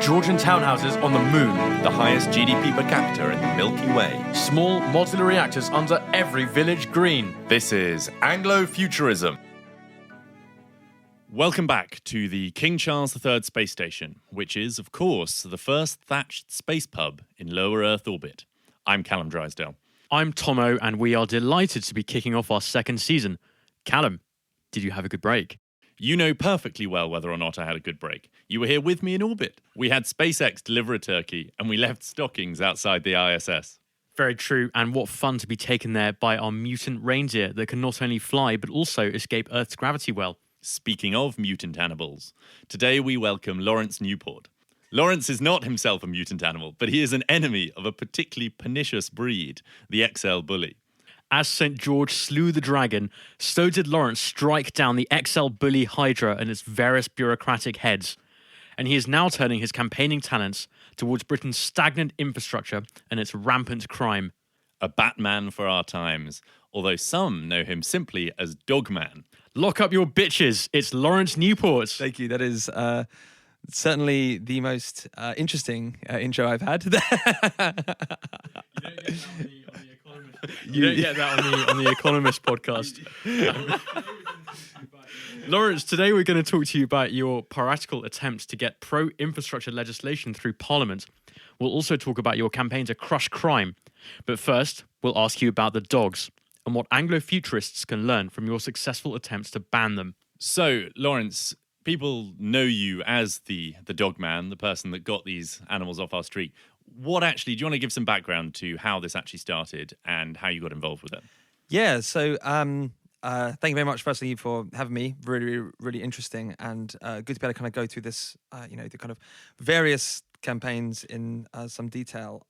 Georgian townhouses on the moon. The highest GDP per capita in the Milky Way. Small modular reactors under every village green. This is Anglo-futurism. Welcome back to the King Charles III space station, which is, of course, the first thatched space pub in lower Earth orbit. I'm Callum Drysdale. I'm Tomo, and we are delighted to be kicking off our second season. Callum, did you have a good break? You know perfectly well whether or not I had a good break. You were here with me in orbit. We had SpaceX deliver a turkey, and we left stockings outside the ISS. Very true, and what fun to be taken there by our mutant reindeer that can not only fly, but also escape Earth's gravity well. Speaking of mutant animals, today we welcome Lawrence Newport. Lawrence is not himself a mutant animal, but he is an enemy of a particularly pernicious breed, the XL bully. As St. George slew the dragon, so did Lawrence strike down the XL bully Hydra and its various bureaucratic heads. And he is now turning his campaigning talents towards Britain's stagnant infrastructure and its rampant crime. A Batman for our times, although some know him simply as Dogman. Lock up your bitches, it's Lawrence Newport. Thank you. That is certainly the most interesting intro I've had. You don't get that on the Economist podcast. Lawrence, today we're going to talk to you about your piratical attempts to get pro-infrastructure legislation through Parliament. We'll also talk about your campaign to crush crime. But first, we'll ask you about the dogs and what Anglo-futurists can learn from your successful attempts to ban them. So, Lawrence, people know you as the dog man, the person that got these animals off our street. Do you want to give some background to how this actually started and how you got involved with it? Yeah, so thank you very much, firstly, for having me. Really, really interesting, and good to be able to kind of go through this, the kind of various campaigns in some detail.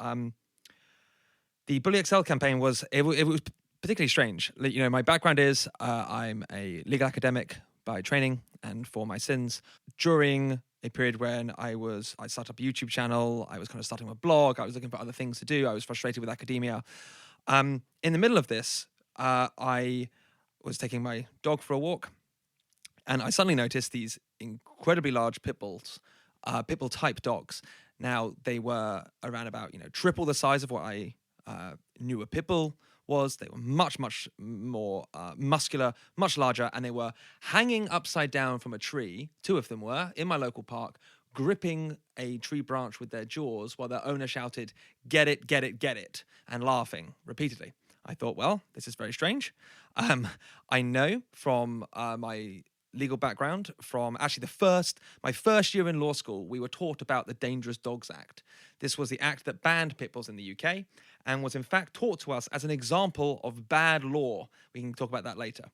The Bully XL campaign was particularly strange. My background is I'm a legal academic by training and for my sins. During a period when I started up a YouTube channel, I was kind of starting a blog, I was looking for other things to do, I was frustrated with academia. In the middle of this, I was taking my dog for a walk, and I suddenly noticed these incredibly large pit bull type dogs. Now, they were around about, triple the size of what I knew a pit bull was. They were much, much more muscular, much larger, and they were hanging upside down from a tree. Two of them were, in my local park, gripping a tree branch with their jaws while their owner shouted, "Get it, get it, get it," and laughing repeatedly. I thought, well, this is very strange. I know from my legal background, from actually my first year in law school, we were taught about the Dangerous Dogs Act. This was the act that banned pit bulls in the UK and was in fact taught to us as an example of bad law. We can talk about that later.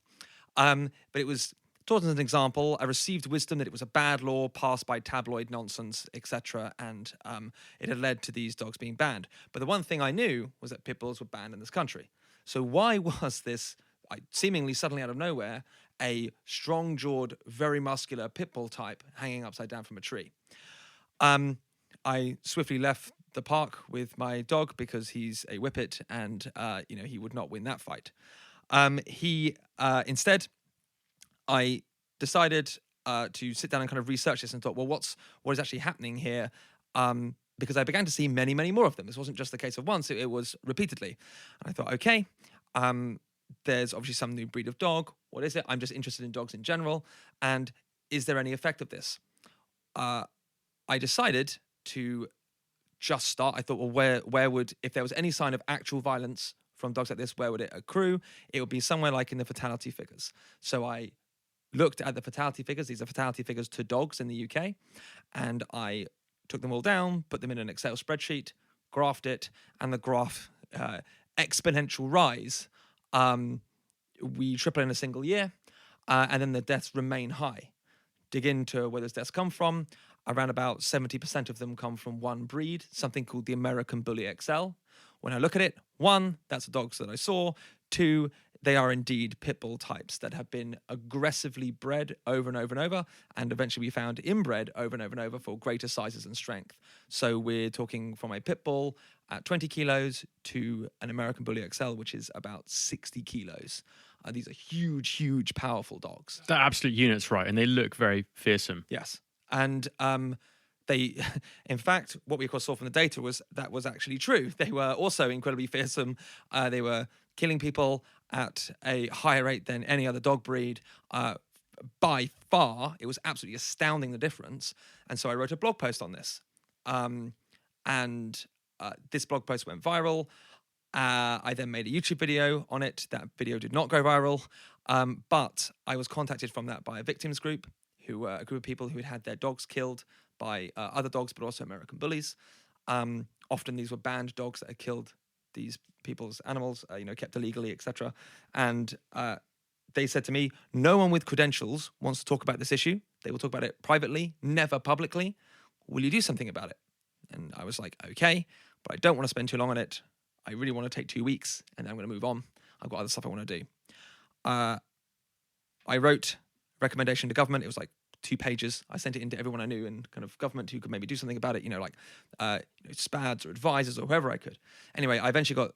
But it was taught as an example. I received wisdom that it was a bad law passed by tabloid nonsense, etc. And it had led to these dogs being banned. But the one thing I knew was that pit bulls were banned in this country. So why was this, seemingly suddenly out of nowhere, a strong-jawed, very muscular pit bull type hanging upside down from a tree? I swiftly left the park with my dog because he's a whippet and, he would not win that fight. Instead, I decided to sit down and kind of research this and thought, well, what is actually happening here? Because I began to see many, many more of them. This wasn't just the case of once, it was repeatedly. And I thought, okay, there's obviously some new breed of dog. What is it? I'm just interested in dogs in general. And is there any effect of this? I decided to just start. I thought, well, where would, if there was any sign of actual violence from dogs like this, where would it accrue? It would be somewhere like in the fatality figures. So I looked at the fatality figures. These are fatality figures to dogs in the UK. And I took them all down, put them in an Excel spreadsheet, graphed it, and the graph exponential rise. We triple in a single year, and then the deaths remain high. Dig into where those deaths come from. Around about 70% of them come from one breed, something called the American Bully XL. When I look at it, 1, that's the dogs that I saw. 2, they are indeed pit bull types that have been aggressively bred over and over and over, and eventually we found inbred over and over and over for greater sizes and strength. So we're talking from a pit bull at 20 kilos to an American Bully XL, which is about 60 kilos. These are huge, huge, powerful dogs. They're absolute units, right? And they look very fearsome. Yes. And they, in fact, what we of course saw from the data was that was actually true. They were also incredibly fearsome. They were killing people at a higher rate than any other dog breed. By far, it was absolutely astounding, the difference. And so I wrote a blog post on this. This blog post went viral. I then made a YouTube video on it. That video did not go viral. But I was contacted from that by a victims group, who were a group of people who had had their dogs killed by other dogs, but also American bullies. Often these were banned dogs that had killed these people's animals, kept illegally, etc. And they said to me, no one with credentials wants to talk about this issue. They will talk about it privately, never publicly. Will you do something about it? And I was like, okay, but I don't want to spend too long on it. I really want to take 2 weeks, and then I'm going to move on. I've got other stuff I want to do. I wrote a recommendation to government. It was like 2 pages. I sent it in to everyone I knew and kind of government who could maybe do something about it, SPADs or advisors or whoever I could. Anyway, I eventually got,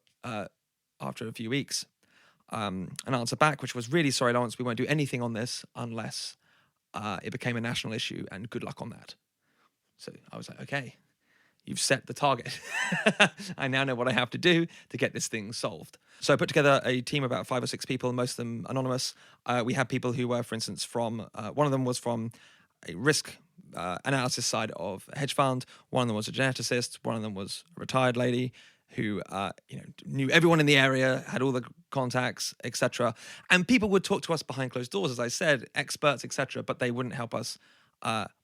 after a few weeks, an answer back, which was, really sorry, Lawrence, we won't do anything on this unless it became a national issue, and good luck on that. So I was like, okay, you've set the target. I now know what I have to do to get this thing solved. So I put together a team of about 5 or 6 people, most of them anonymous. We had people who were, for instance, from, one of them was from a risk analysis side of a hedge fund. One of them was a geneticist. One of them was a retired lady who knew everyone in the area, had all the contacts, etc. And people would talk to us behind closed doors, as I said, experts, etc., but they wouldn't help us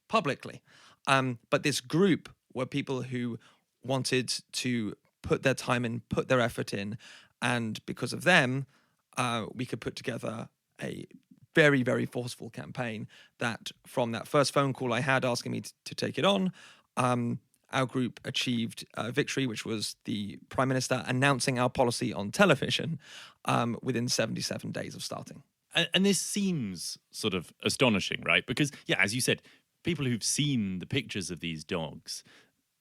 publicly. But this group were people who wanted to put their time in, put their effort in, and because of them, we could put together a very, very forceful campaign that, from that first phone call I had asking me to take it on, our group achieved victory, which was the Prime Minister announcing our policy on television within 77 days of starting. And this seems sort of astonishing, right? Because, as you said, people who've seen the pictures of these dogs,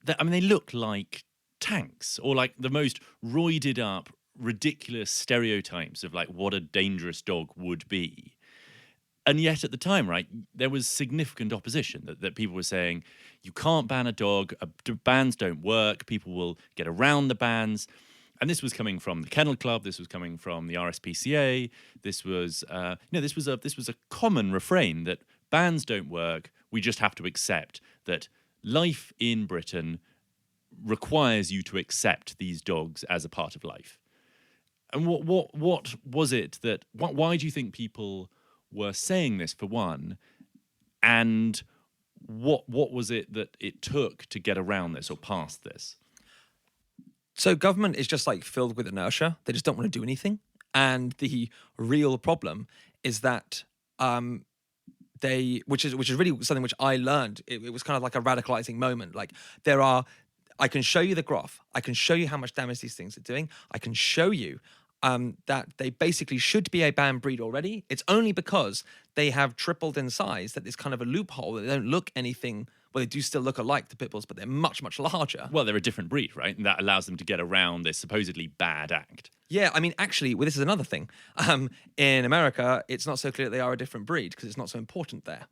they look like tanks, or like the most roided up, ridiculous stereotypes of like what a dangerous dog would be. And yet at the time, right, there was significant opposition that people were saying, you can't ban a dog, bans don't work, people will get around the bans. And this was coming from the Kennel Club, this was coming from the RSPCA, this was a common refrain that bans don't work, we just have to accept that life in Britain requires you to accept these dogs as a part of life. And what was it that, why do you think people were saying this, for one, and what was it that it took to get around this or past this? So government is just like filled with inertia. They just don't want to do anything. And the real problem is that which is really something which I learned. It was kind of like a radicalizing moment. Like I can show you the graph. I can show you how much damage these things are doing. I can show you that they basically should be a banned breed already. It's only because they have tripled in size that there's kind of a loophole that they don't look anything. Well, they do still look alike to pit bulls, but they're much, much larger. Well, they're a different breed, right? And that allows them to get around this supposedly bad act. Yeah, actually, this is another thing. In America, it's not so clear that they are a different breed because it's not so important there.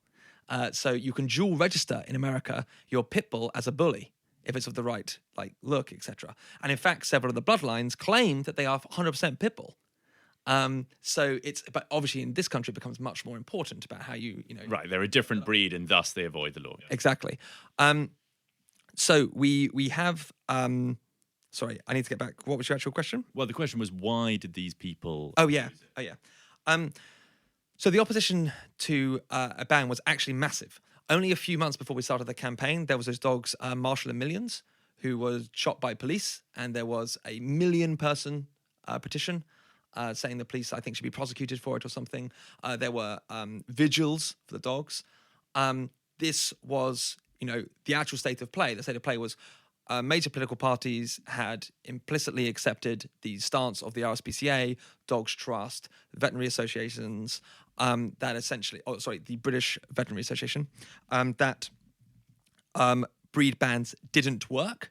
So you can dual register in America your pit bull as a bully if it's of the right look, etc. And in fact, several of the bloodlines claim that they are 100% pit bull. But obviously in this country it becomes much more important about how you. Right, they're a different breed and thus they avoid the law. Exactly. So we have. Sorry, I need to get back. What was your actual question? Well, the question was, why did these people? Oh yeah. So the opposition to a ban was actually massive. Only a few months before we started the campaign, there was those dogs, Marshall and Millions, who was shot by police, and there was a 1 million-person petition saying the police, I think, should be prosecuted for it or something. There were vigils for the dogs. This was, the actual state of play. The state of play was major political parties had implicitly accepted the stance of the RSPCA, Dogs Trust, veterinary associations, the British Veterinary Association, that breed bans didn't work,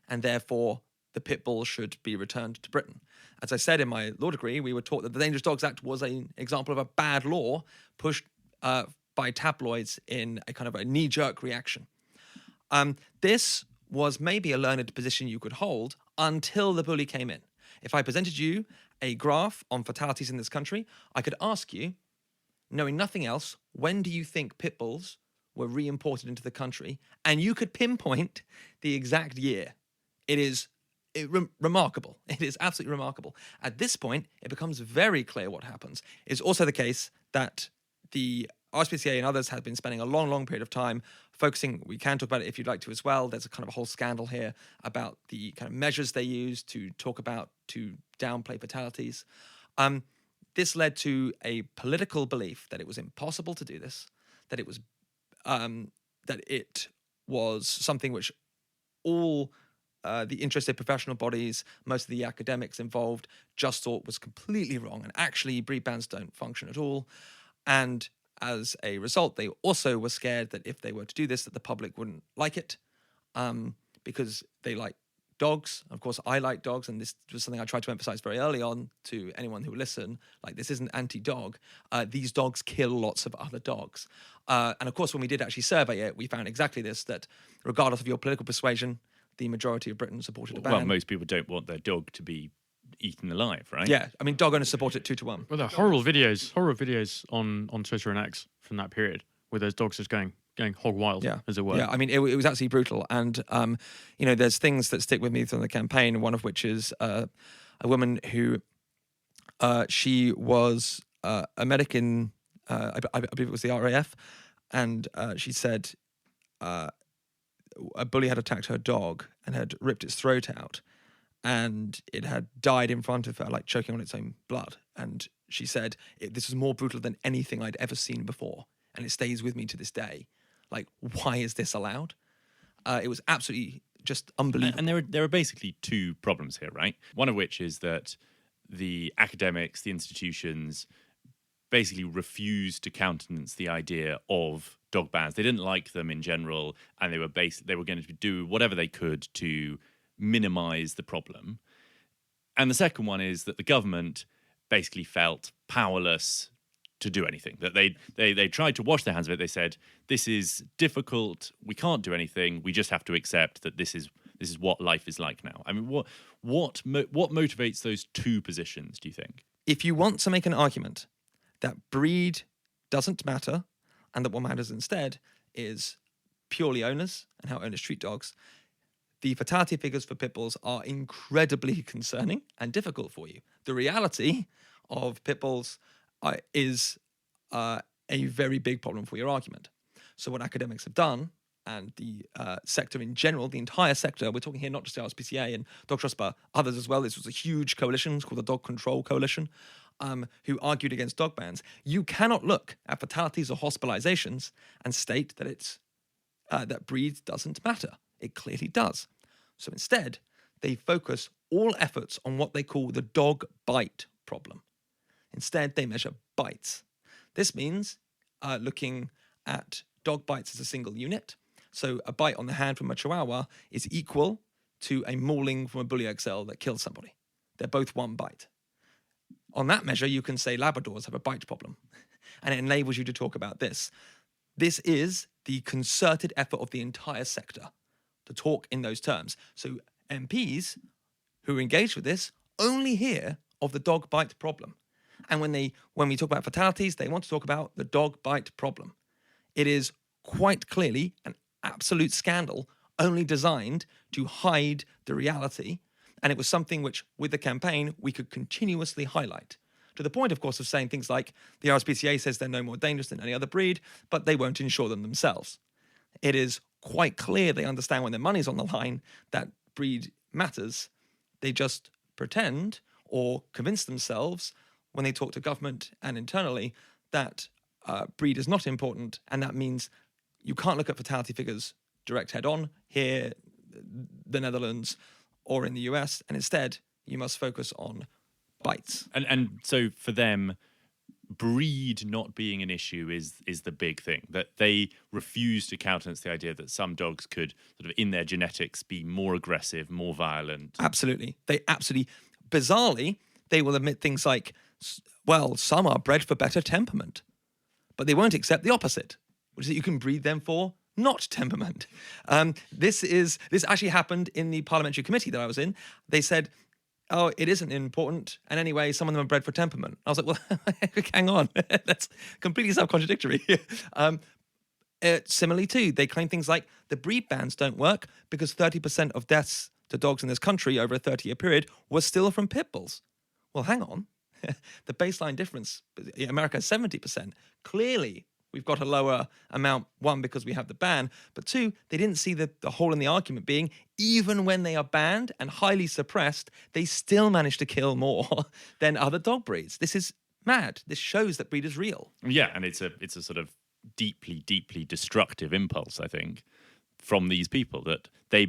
and therefore the pit bull should be returned to Britain. As I said in my law degree, we were taught that the Dangerous Dogs Act was an example of a bad law pushed by tabloids in a kind of a knee-jerk reaction. This was maybe a learned position you could hold until the bully came in. If I presented you a graph on fatalities in this country, I could ask you, knowing nothing else, when do you think pit bulls were re-imported into the country? And you could pinpoint the exact year. It is remarkable. It is absolutely remarkable. At this point, it becomes very clear what happens. It's also the case that the RSPCA and others have been spending a long, long period of time focusing. We can talk about it if you'd like to as well. There's a kind of a whole scandal here about the kind of measures they use to downplay fatalities. This led to a political belief that it was impossible to do this, that it was something which all the interested professional bodies, most of the academics involved, just thought was completely wrong. And actually, breed bans don't function at all. And as a result, they also were scared that if they were to do this, that the public wouldn't like it, because they like dogs. Of course, I like dogs, and this was something I tried to emphasize very early on to anyone who will listen. Like, this isn't anti-dog. These dogs kill lots of other dogs. And of course, when we did actually survey it, we found exactly this, that regardless of your political persuasion, the majority of Britain supported a ban. Well, most people don't want their dog to be eaten alive, right? Yeah, I mean, dog owners support it 2-1. Well, there are horrible videos on Twitter and X from that period where those dogs just going hog wild, as it were. Yeah, I mean, it was absolutely brutal. And, there's things that stick with me from the campaign, one of which is a woman who, she was a medic in, I believe it was the RAF, and she said a bully had attacked her dog and had ripped its throat out, and it had died in front of her, like choking on its own blood. And she said, this was more brutal than anything I'd ever seen before, and it stays with me to this day. Like, why is this allowed? It was absolutely just unbelievable. And there are basically two problems here, right? One of which is that the academics, the institutions, basically refused to countenance the idea of dog bans. They didn't like them in general, and they were going to do whatever they could to minimize the problem. And the second one is that the government basically felt powerless to do anything. That they tried to wash their hands of it. They said, this is difficult, we can't do anything, we just have to accept that this is what life is like now. I mean, what motivates those two positions, do you think? If you want to make an argument that breed doesn't matter, and that what matters instead is purely owners and how owners treat dogs, the fatality figures for pit bulls are incredibly concerning and difficult for you. The reality of pit bulls is a very big problem for your argument. So what academics have done, and the sector in general, the entire sector, we're talking here not just the RSPCA and Dog Trust, but others as well. This was a huge coalition, it's called the Dog Control Coalition, who argued against dog bans. You cannot look at fatalities or hospitalizations and state that it's that breed doesn't matter. It clearly does. So instead, they focus all efforts on what they call the dog bite problem. Instead, they measure bites. This means looking at dog bites as a single unit. So a bite on the hand from a Chihuahua is equal to a mauling from a Bully XL that kills somebody. They're both one bite. On that measure, you can say Labradors have a bite problem. And it enables you to talk about this. This is the concerted effort of the entire sector to talk in those terms. So MPs who are engaged with this only hear of the dog bite problem. And when we talk about fatalities, they want to talk about the dog bite problem. It is quite clearly an absolute scandal, only designed to hide the reality. And it was something which, with the campaign, we could continuously highlight. To the point, of course, of saying things like the RSPCA says they're no more dangerous than any other breed, but they won't insure them themselves. It is quite clear they understand when their money's on the line that breed matters. They just pretend or convince themselves when they talk to government and internally that breed is not important, and that means you can't look at fatality figures direct head-on here, the Netherlands, or in the US, and instead you must focus on bites. And so for them, breed not being an issue is the big thing, that they refuse to countenance the idea that some dogs could sort of in their genetics be more aggressive, more violent. Absolutely. Bizarrely, they will admit things like, well, some are bred for better temperament, but they won't accept the opposite, which is that you can breed them for not temperament. This actually happened in the parliamentary committee that I was in. They said, oh, it isn't important. And anyway, some of them are bred for temperament. I was like, well, hang on. That's completely self-contradictory. Similarly, too, they claim things like the breed bans don't work because 30% of deaths to dogs in this country over a 30-year period was still from pit bulls. Well, hang on. The baseline difference, America is 70%. Clearly, we've got a lower amount, one, because we have the ban, but two, they didn't see the hole in the argument being, even when they are banned and highly suppressed, they still manage to kill more than other dog breeds. This is mad. This shows that breed is real. Yeah, and it's a sort of deeply, deeply destructive impulse, I think, from these people, that they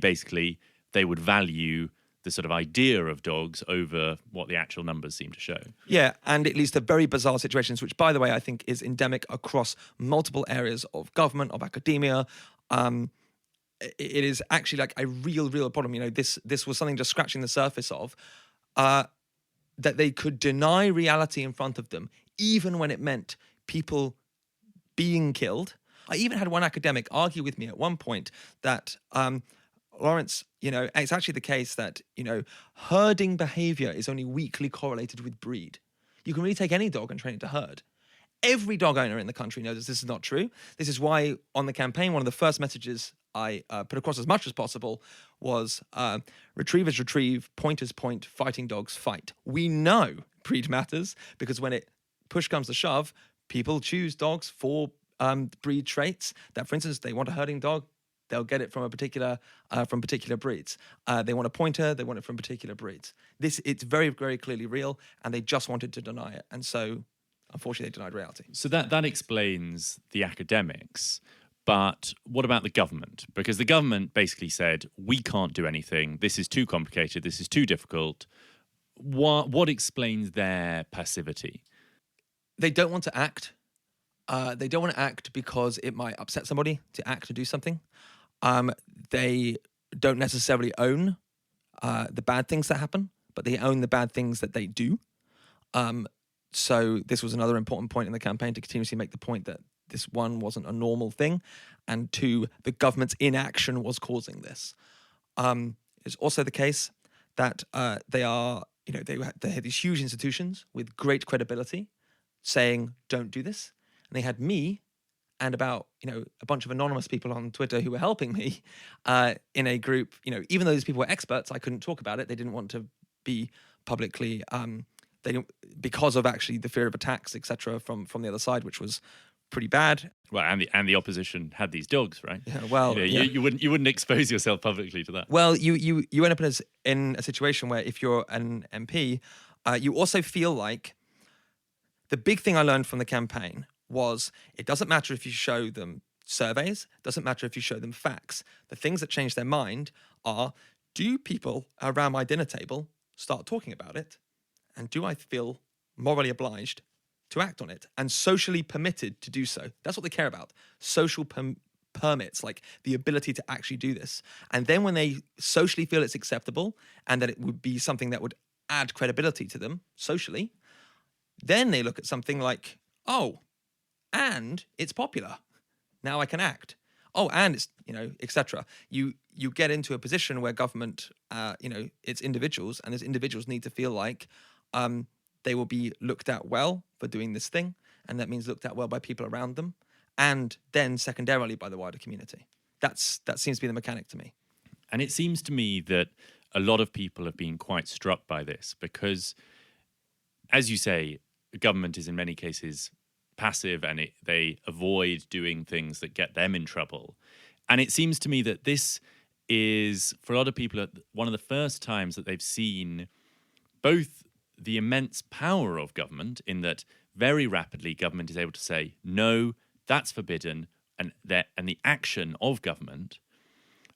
would value the sort of idea of dogs over what the actual numbers seem to show. Yeah, and it leads to very bizarre situations, which, by the way, I think is endemic across multiple areas of government, of academia. It is actually like a real problem. You know, this was something just scratching the surface of, that they could deny reality in front of them, even when it meant people being killed. I even had one academic argue with me at one point that Lawrence, it's actually the case that, herding behavior is only weakly correlated with breed. You can really take any dog and train it to herd. Every dog owner in the country knows this is not true. This is why on the campaign, one of the first messages I put across as much as possible was retrievers retrieve, pointers point, fighting dogs fight. We know breed matters because when it push comes to shove, people choose dogs for breed traits that, for instance, they want a herding dog, they'll get it from particular breeds. They want a pointer, they want it from particular breeds. It's very, very clearly real, and they just wanted to deny it. And so, unfortunately, they denied reality. So that explains the academics. But what about the government? Because the government basically said, we can't do anything. This is too complicated. This is too difficult. What explains their passivity? They don't want to act. They don't want to act because it might upset somebody to act or do something. They don't necessarily own the bad things that happen, but they own the bad things that they do. So this was another important point in the campaign, to continuously make the point that this, one, wasn't a normal thing, and two, the government's inaction was causing this. It's also the case that they had these huge institutions with great credibility saying, don't do this. And they had me and about, a bunch of anonymous people on Twitter who were helping me in a group. Even though these people were experts, I couldn't talk about it. They didn't want to be publicly, because of actually the fear of attacks, etc., from the other side, which was pretty bad. Well, and the opposition had these dogs, right? Yeah, well, you wouldn't expose yourself publicly to that. Well, you end up in a situation where, if you're an MP, you also feel like, the big thing I learned from the campaign was, it doesn't matter if you show them surveys, it doesn't matter if you show them facts. The things that change their mind are, do people around my dinner table start talking about it? And do I feel morally obliged to act on it and socially permitted to do so? That's what they care about. Social permits, like the ability to actually do this. And then when they socially feel it's acceptable and that it would be something that would add credibility to them socially, then they look at something like, oh, and it's popular. Now I can act. Oh, and it's, etc. You get into a position where government, it's individuals, and those individuals need to feel like they will be looked at well for doing this thing, and that means looked at well by people around them, and then secondarily by the wider community. That seems to be the mechanic to me. And it seems to me that a lot of people have been quite struck by this because, as you say, the government is in many cases passive, and they avoid doing things that get them in trouble. And it seems to me that this is, for a lot of people, one of the first times that they've seen both the immense power of government, in that very rapidly government is able to say, no, that's forbidden, and the action of government,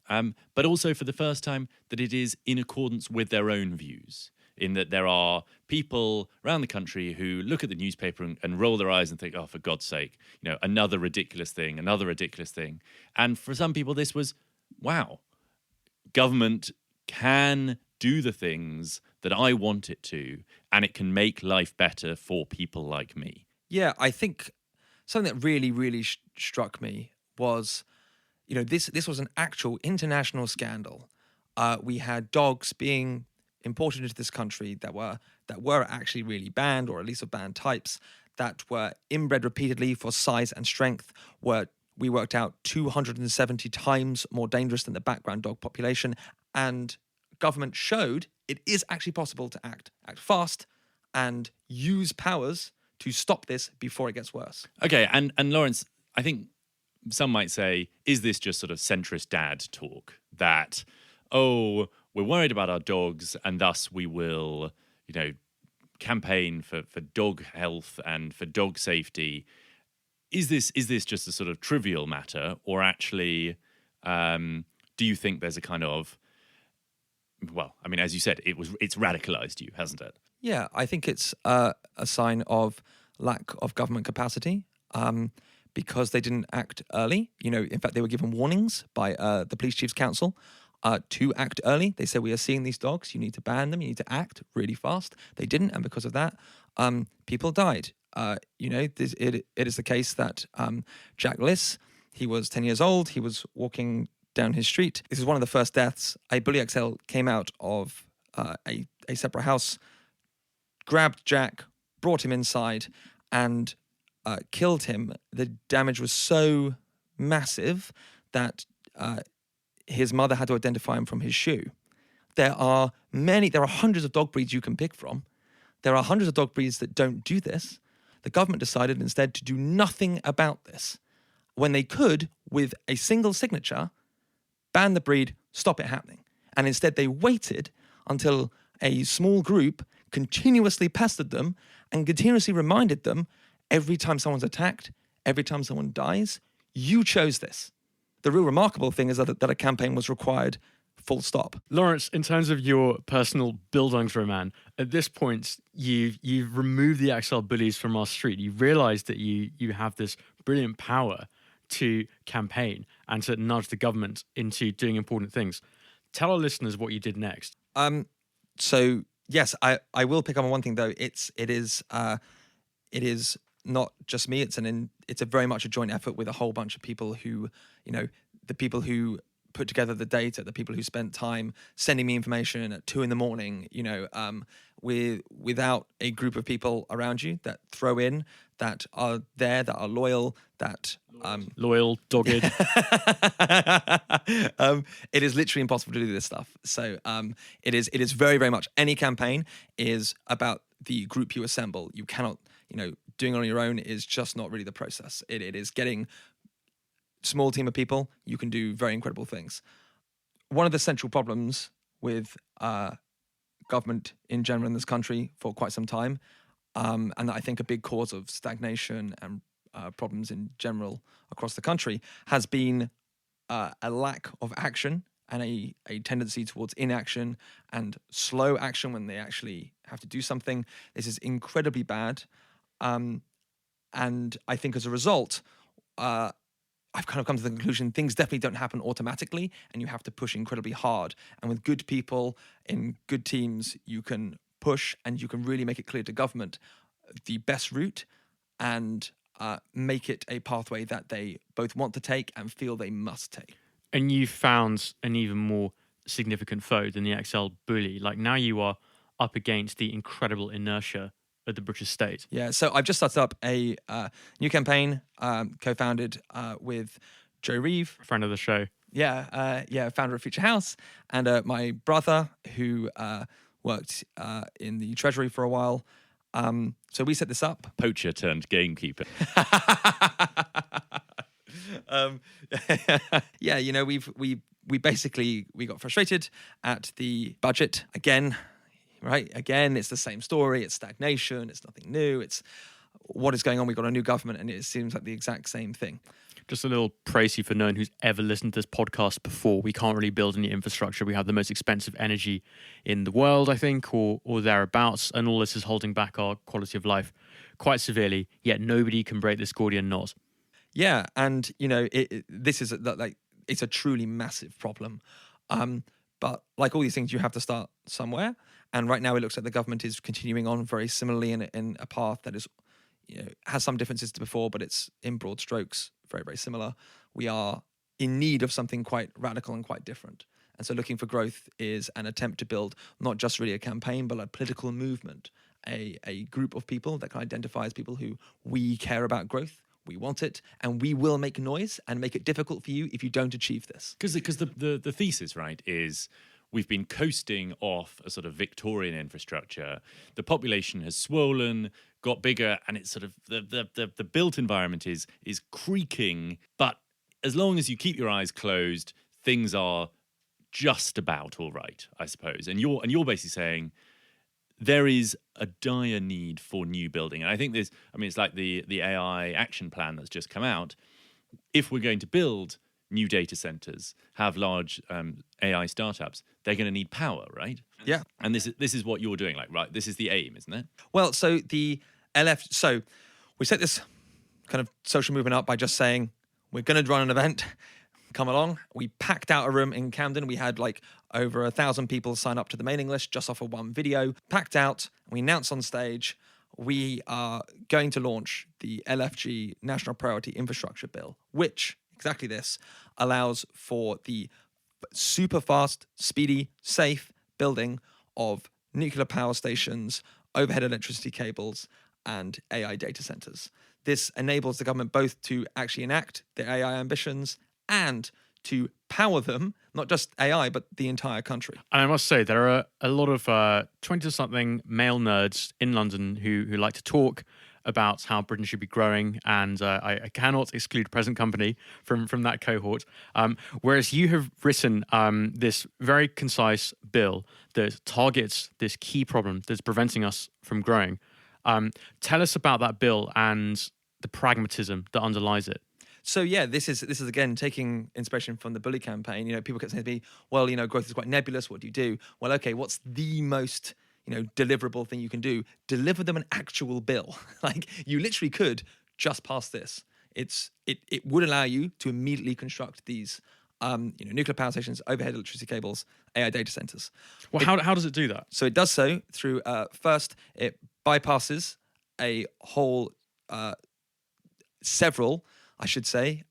but also for the first time that it is in accordance with their own views, in that there are people around the country who look at the newspaper and roll their eyes and think, oh, for God's sake, another ridiculous thing. And for some people, this was, wow, government can do the things that I want it to, and it can make life better for people like me. Yeah, I think something that really, really struck me was, this was an actual international scandal. We had dogs being imported into this country that were actually really banned, or at least of banned types, that were inbred repeatedly for size and strength, we worked out 270 times more dangerous than the background dog population. And government showed it is actually possible to act fast and use powers to stop this before it gets worse. Okay, and Lawrence, I think some might say, is this just sort of centrist dad talk that, oh, we're worried about our dogs and thus we will, campaign for dog health and for dog safety? Is this just a sort of trivial matter, or actually, do you think there's a kind of, well, I mean, as you said, it's radicalized you, hasn't it? Yeah, I think it's a sign of lack of government capacity, because they didn't act early. In fact, they were given warnings by the Police Chiefs Council to act early. They said, we are seeing these dogs, you need to ban them, you need to act really fast. They didn't, and because of that, people died. It is the case that Jack Liss, he was 10 years old, he was walking down his street. This is one of the first deaths. A Bully XL came out of a separate house, grabbed Jack, brought him inside, and killed him. The damage was so massive that his mother had to identify him from his shoe. There are hundreds of dog breeds you can pick from. There are hundreds of dog breeds that don't do this. The government decided instead to do nothing about this, when they could, with a single signature, ban the breed, stop it happening. And instead they waited until a small group continuously pestered them and continuously reminded them, every time someone's attacked, every time someone dies, you chose this. The real remarkable thing is that a campaign was required, full stop. Lawrence, in terms of your personal Bildungsroman, at this point, you've removed the XL bullies from our street. You realised that you have this brilliant power to campaign and to nudge the government into doing important things. Tell our listeners what you did next. So yes, I will pick up on one thing though. It is not just me. It's a very much a joint effort with a whole bunch of people who, the people who put together the data, the people who spent time sending me information at 2 a.m, without a group of people around you that throw in, that are there, that are loyal, that loyal, dogged. It is literally impossible to do this stuff. So it is very, very much, any campaign is about the group you assemble. You cannot, doing it on your own is just not really the process. It is getting small team of people, you can do very incredible things. One of the central problems with government in general in this country for quite some time, and I think a big cause of stagnation and problems in general across the country, has been a lack of action and a tendency towards inaction and slow action when they actually have to do something. This is incredibly bad. And I think as a result, I've kind of come to the conclusion things definitely don't happen automatically, and you have to push incredibly hard. And with good people in good teams, you can push and you can really make it clear to government the best route and make it a pathway that they both want to take and feel they must take. And you found an even more significant foe than the XL bully. Like, now you are up against the incredible Inertia of the British state. Yeah, so I've just started up a new campaign, co-founded with Joe Reeve, Friend of the show. Yeah, founder of Future House, and my brother, who worked in the Treasury for a while. So we set this up. Poacher turned gamekeeper. Yeah, we basically got frustrated at the budget again. Right, again, it's the same story. It's stagnation. It's nothing new. It's what is going on. We've got a new government, and it seems like the exact same thing. Just a little précis for no one who's ever listened to this podcast before. We can't really build any infrastructure. We have the most expensive energy in the world, I think, or thereabouts. And all this is holding back our quality of life quite severely. Yet nobody can break this Gordian knot. Yeah, and this is it's a truly massive problem. But like all these things, you have to start somewhere. And right now, it looks like the government is continuing on very similarly in a path that is, has some differences to before, but it's in broad strokes very, very similar. We are in need of something quite radical and quite different. And so looking for growth is an attempt to build not just really a campaign, but a political movement, a group of people that can identify as people who we care about growth, we want it, and we will make noise and make it difficult for you if you don't achieve this. Because the thesis, right, is we've been coasting off a sort of Victorian infrastructure. The population has swollen, got bigger, and it's sort of the built environment is creaking. But as long as you keep your eyes closed, things are just about all right, I suppose. And you're basically saying there is a dire need for new building. And I think it's like the AI action plan that's just come out. If we're going to build new data centers, have large AI startups, they're going to need power, right? Yeah. And this is what you're doing, like, right? This is the aim, isn't it? Well, so so we set this kind of social movement up by just saying, we're going to run an event, come along. We packed out a room in Camden. We had like over 1,000 people sign up to the mailing list just off of one video. Packed out. We announced on stage, we are going to launch the LFG National Priority Infrastructure Bill, which, exactly this, allows for the super fast, speedy, safe building of nuclear power stations, overhead electricity cables, and AI data centers. This enables the government both to actually enact their AI ambitions and to power them, not just AI, but the entire country. And I must say, there are a lot of 20-something male nerds in London who like to talk about how Britain should be growing, and I cannot exclude present company from that cohort. Whereas you have written this very concise bill that targets this key problem that's preventing us from growing. Tell us about that bill and the pragmatism that underlies it. So yeah, this is again taking inspiration from the Bully campaign. You know, people kept saying to me, "Well, you know, growth is quite nebulous. What do you do?" Well, okay, what's the most deliverable thing you can do? Deliver them an actual bill. Like, you literally could just pass this. It would allow you to immediately construct these nuclear power stations, overhead electricity cables, AI data centers. Well, how does it do that? So it does so through first, it bypasses a whole several, I should say,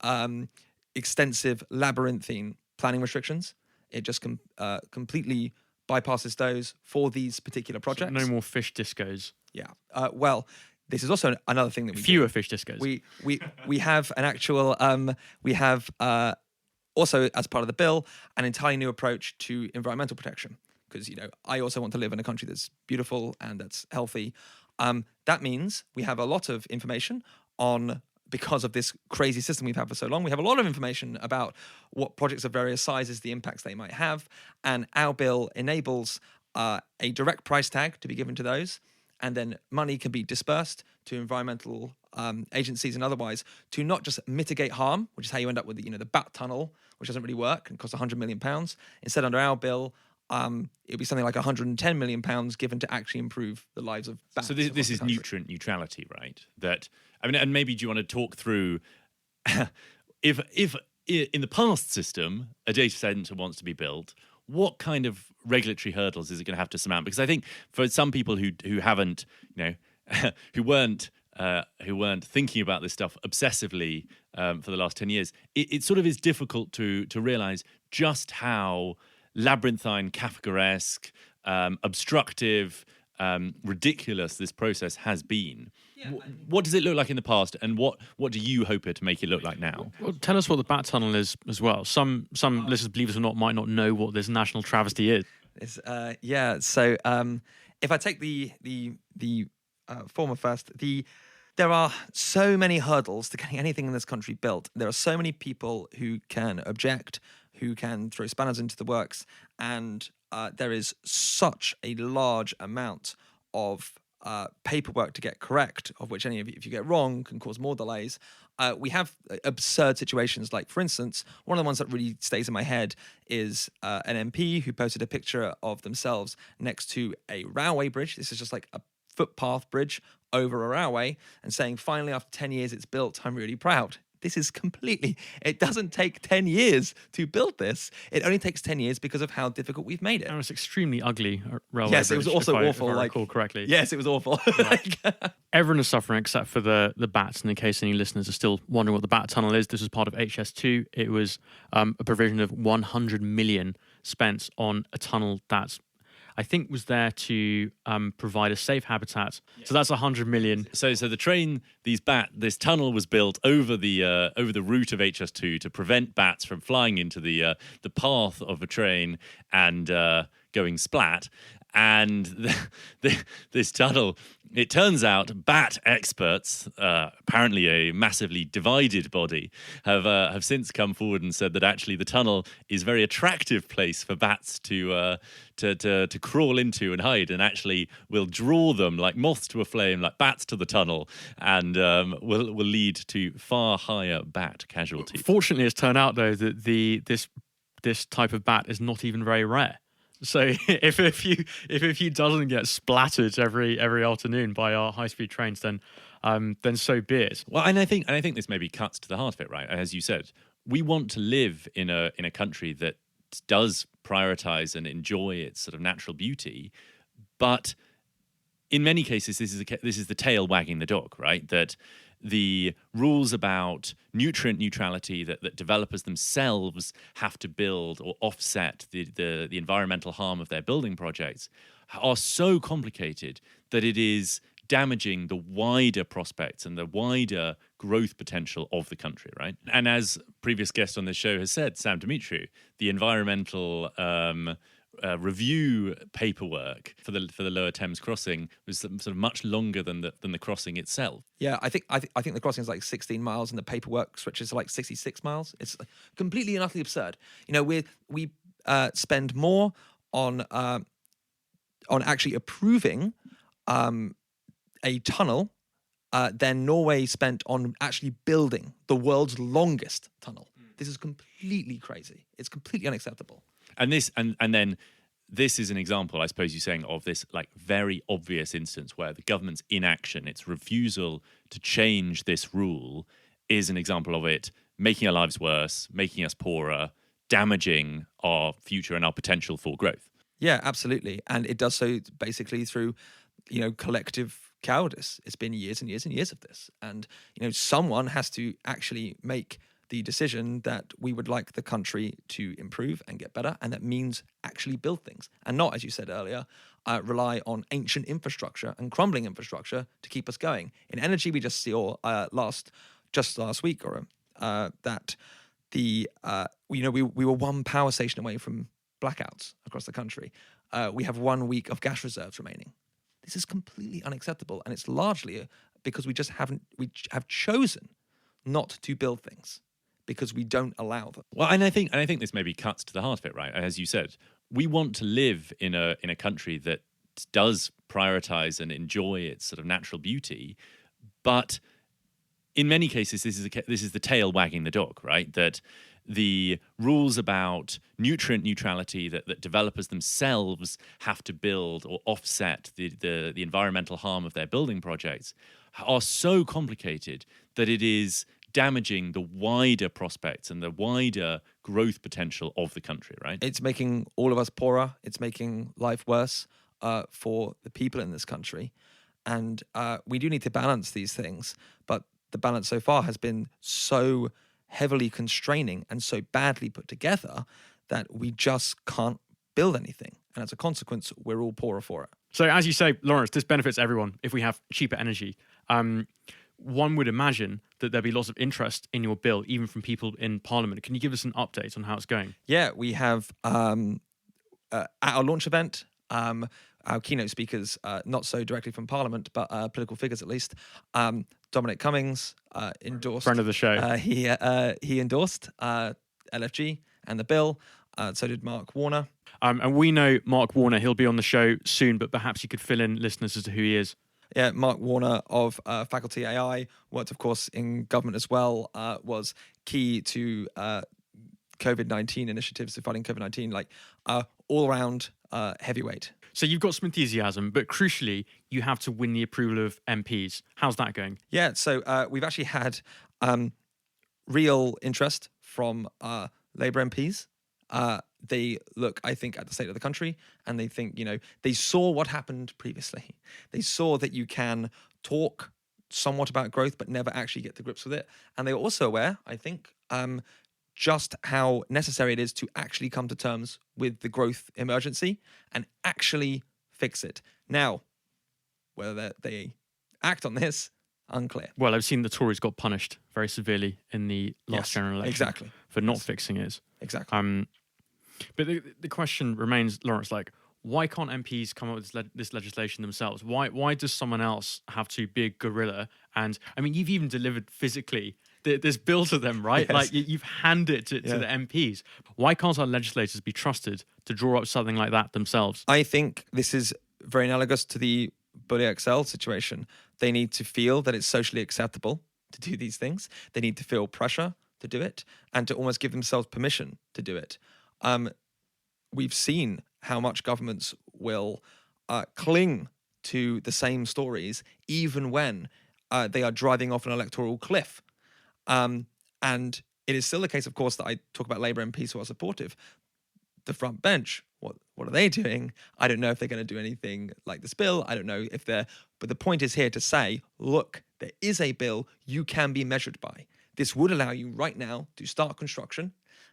extensive labyrinthine planning restrictions. It just completely bypasses those for these particular projects. So no more fish discos. Yeah. Well, this is also another thing that we Fewer do. fish discos. We have an actual we have also, as part of the bill, an entirely new approach to environmental protection, because I also want to live in a country that's beautiful and that's healthy. That means we have a lot of information on, because of this crazy system we've had for so long, we have a lot of information about what projects of various sizes, the impacts they might have. And our bill enables a direct price tag to be given to those. And then money can be dispersed to environmental agencies and otherwise to not just mitigate harm, which is how you end up with the Bat Tunnel, which doesn't really work and costs £100 million. Instead, under our bill, it'll be something like £110 million given to actually improve the lives of bats. So this is nutrient neutrality, right? And maybe do you want to talk through if in the past system a data center wants to be built, what kind of regulatory hurdles is it going to have to surmount? Because I think for some people who haven't, who weren't thinking about this stuff obsessively for the last 10 years, it sort of is difficult to realize just how labyrinthine, Kafkaesque, obstructive, ridiculous this process has been. Yeah, what does it look like in the past, and what do you hope it to make it look like now? Well, tell us what the Bat Tunnel is as well. Some listeners, believe it or not, might not know what this national travesty is. So if I take the former first, there are so many hurdles to getting anything in this country built. There are so many people who can object, who can throw spanners into the works, and there is such a large amount of paperwork to get correct, of which any of you, if you get wrong, can cause more delays. We have absurd situations, like, for instance, one of the ones that really stays in my head is an MP who posted a picture of themselves next to a railway bridge. This is just like a footpath bridge over a railway, and saying, finally, after 10 years it's built, I'm really proud. this is completely, it doesn't take 10 years to build this. It only takes 10 years because of how difficult we've made it. And it's extremely ugly railway Yes, it bridge, was also if awful. I Like, recall correctly. Yes, it was awful. Everyone is suffering except for the bats. And in case any listeners are still wondering what the bat tunnel is, this was part of HS2. It was a provision of 100 million spent on a tunnel that I think was there to provide a safe habitat. Yeah. So that's 100 million. So this tunnel was built over the route of HS2 to prevent bats from flying into the path of a train and going splat. And this tunnel, it turns out, bat experts, apparently a massively divided body, have since come forward and said that actually the tunnel is a very attractive place for bats to crawl into and hide, and actually will draw them like moths to a flame, like bats to the tunnel, and will lead to far higher bat casualties. Fortunately, it's turned out though that this type of bat is not even very rare. So if a few doesn't get splattered every afternoon by our high-speed trains, then so be it. Well, and I think this maybe cuts to the heart of it, right? As you said, we want to live in a country that does prioritize and enjoy its sort of natural beauty, but in many cases, this is the tail wagging the dog, right? That the rules about nutrient neutrality that developers themselves have to build or offset the environmental harm of their building projects are so complicated that it is damaging the wider prospects and the wider growth potential of the country, right? And as previous guest on this show has said, Sam Dimitriou, the environmental review paperwork for the Lower Thames crossing was sort of much longer than the crossing itself. Yeah, I think the crossing is like 16 miles, and the paperwork switches to like 66 miles. It's completely and utterly absurd. You know, we spend more on actually approving a tunnel than Norway spent on actually building the world's longest tunnel. This is completely crazy. It's completely unacceptable. And then this is an example, I suppose you're saying, of this like very obvious instance where the government's inaction, its refusal to change this rule, is an example of it making our lives worse, making us poorer, damaging our future and our potential for growth. Yeah, absolutely. And it does so basically through, collective cowardice. It's been years and years and years of this. And, someone has to actually make the decision that we would like the country to improve and get better, and that means actually build things and not, as you said earlier, rely on ancient infrastructure and crumbling infrastructure to keep us going. In energy, we just saw last week that we were one power station away from blackouts across the country. We have 1 week of gas reserves remaining. This is completely unacceptable, and it's largely because we have chosen not to build things, because we don't allow them. Well, and I think this maybe cuts to the heart of it, right? As you said, we want to live in a country that does prioritize and enjoy its sort of natural beauty, but in many cases, this is the tail wagging the dog, right? That the rules about nutrient neutrality that developers themselves have to build or offset the environmental harm of their building projects are so complicated that it is damaging the wider prospects and the wider growth potential of the country, right? It's making all of us poorer. It's making life worse for the people in this country. And we do need to balance these things. But the balance so far has been so heavily constraining and so badly put together that we just can't build anything. And as a consequence, we're all poorer for it. So as you say, Lawrence, this benefits everyone if we have cheaper energy. One would imagine that there'd be lots of interest in your bill, even from people in Parliament. Can you give us an update on how it's going? Yeah, we have at our launch event, our keynote speakers, not so directly from Parliament, but political figures at least. Dominic Cummings endorsed. Friend of the show. He endorsed LFG and the bill. So did Mark Warner. And we know Mark Warner. He'll be on the show soon, but perhaps you could fill in listeners as to who he is. Yeah, Mark Warner of Faculty AI, worked, of course, in government as well, was key to COVID-19 initiatives, so fighting COVID-19, like all-around heavyweight. So you've got some enthusiasm, but crucially, you have to win the approval of MPs. How's that going? Yeah, so we've actually had real interest from Labour MPs. They look, I think, at the state of the country, and they think, they saw what happened previously. They saw that you can talk somewhat about growth, but never actually get to grips with it. And they're also aware, I think, just how necessary it is to actually come to terms with the growth emergency and actually fix it. Now, whether they act on this, unclear. Well, I've seen the Tories got punished very severely in the last general election exactly. for not fixing it. Exactly. But the question remains, Lawrence, why can't MPs come up with this legislation themselves? Why does someone else have to be a guerrilla? And I mean, you've even delivered physically this bill to them, right? Yes. You've handed it to the MPs. Why can't our legislators be trusted to draw up something like that themselves? I think this is very analogous to the Bully XL situation. They need to feel that it's socially acceptable to do these things. They need to feel pressure to do it and to almost give themselves permission to do it. We've seen how much governments will cling to the same stories even when they are driving off an electoral cliff. And it is still the case, of course, that I talk about Labour MPs who are supportive. The front bench, what are they doing? I don't know if they're going to do anything like this bill. I don't know if they're... But the point is here to say, look, there is a bill you can be measured by. This would allow you right now to start construction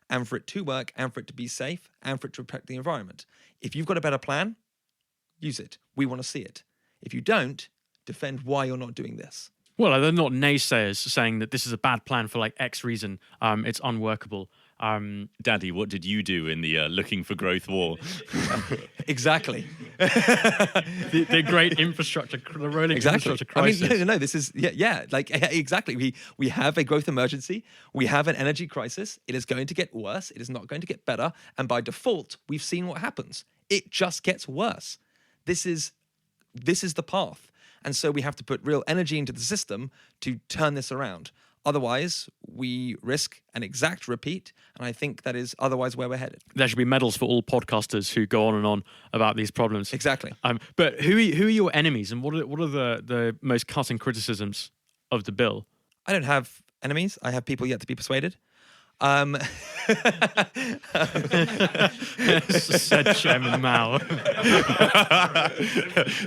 and for it to work and for it to be safe and for it to protect the environment. If you've got a better plan, use it. We want to see it. If you don't, defend why you're not doing this. Well, they're not naysayers saying that this is a bad plan for X reason. It's unworkable. Daddy, what did you do in the looking for growth war? Exactly. the great infrastructure, the rolling infrastructure crisis. I mean, no, this is, exactly. We have a growth emergency. We have an energy crisis. It is going to get worse. It is not going to get better. And by default, we've seen what happens. It just gets worse. This is the path. And so we have to put real energy into the system to turn this around. Otherwise, we risk an exact repeat, and I think that is otherwise where we're headed. There should be medals for all podcasters who go on and on about these problems. Exactly. But who are your enemies, and what are the most cutting criticisms of the bill? I don't have enemies. I have people yet to be persuaded. Said Chairman Mao.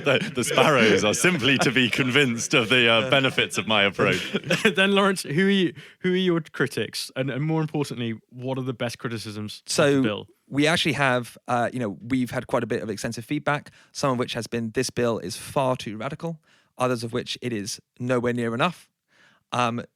The sparrows are simply to be convinced of the benefits of my approach. Then, Lawrence, who are your critics, and more importantly, what are the best criticisms of the bill? We actually have, we've had quite a bit of extensive feedback. Some of which has been this bill is far too radical. Others of which it is nowhere near enough.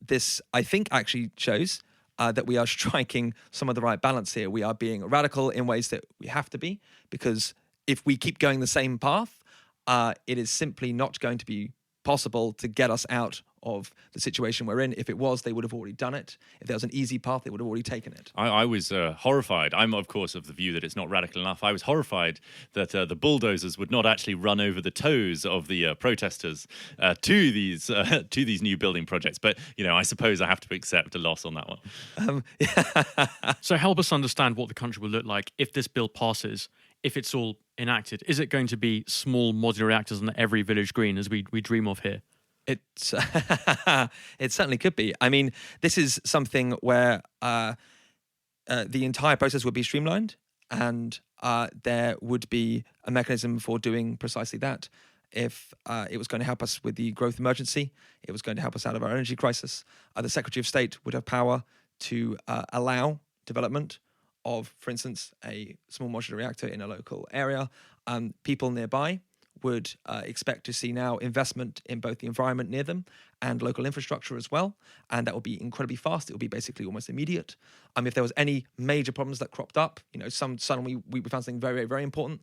This, I think, actually shows that we are striking some of the right balance here. We are being radical in ways that we have to be, because if we keep going the same path, it is simply not going to be possible to get us out of the situation we're in. If it was, they would have already done it. If there was an easy path, they would have already taken it. I was horrified. I'm, of course, of the view that it's not radical enough. I was horrified that the bulldozers would not actually run over the toes of the protesters to these new building projects. But, I suppose I have to accept a loss on that one. So help us understand what the country will look like if this bill passes, if it's all enacted. Is it going to be small modular reactors on every village green as we dream of here? It certainly could be. I mean, this is something where the entire process would be streamlined, and there would be a mechanism for doing precisely that. If it was going to help us with the growth emergency, it was going to help us out of our energy crisis, the Secretary of State would have power to allow development of, for instance, a small modular reactor in a local area. People nearby would expect to see now investment in both the environment near them and local infrastructure as well. And that will be incredibly fast. It will be basically almost immediate. If there was any major problems that cropped up, suddenly we found something very, very, very important,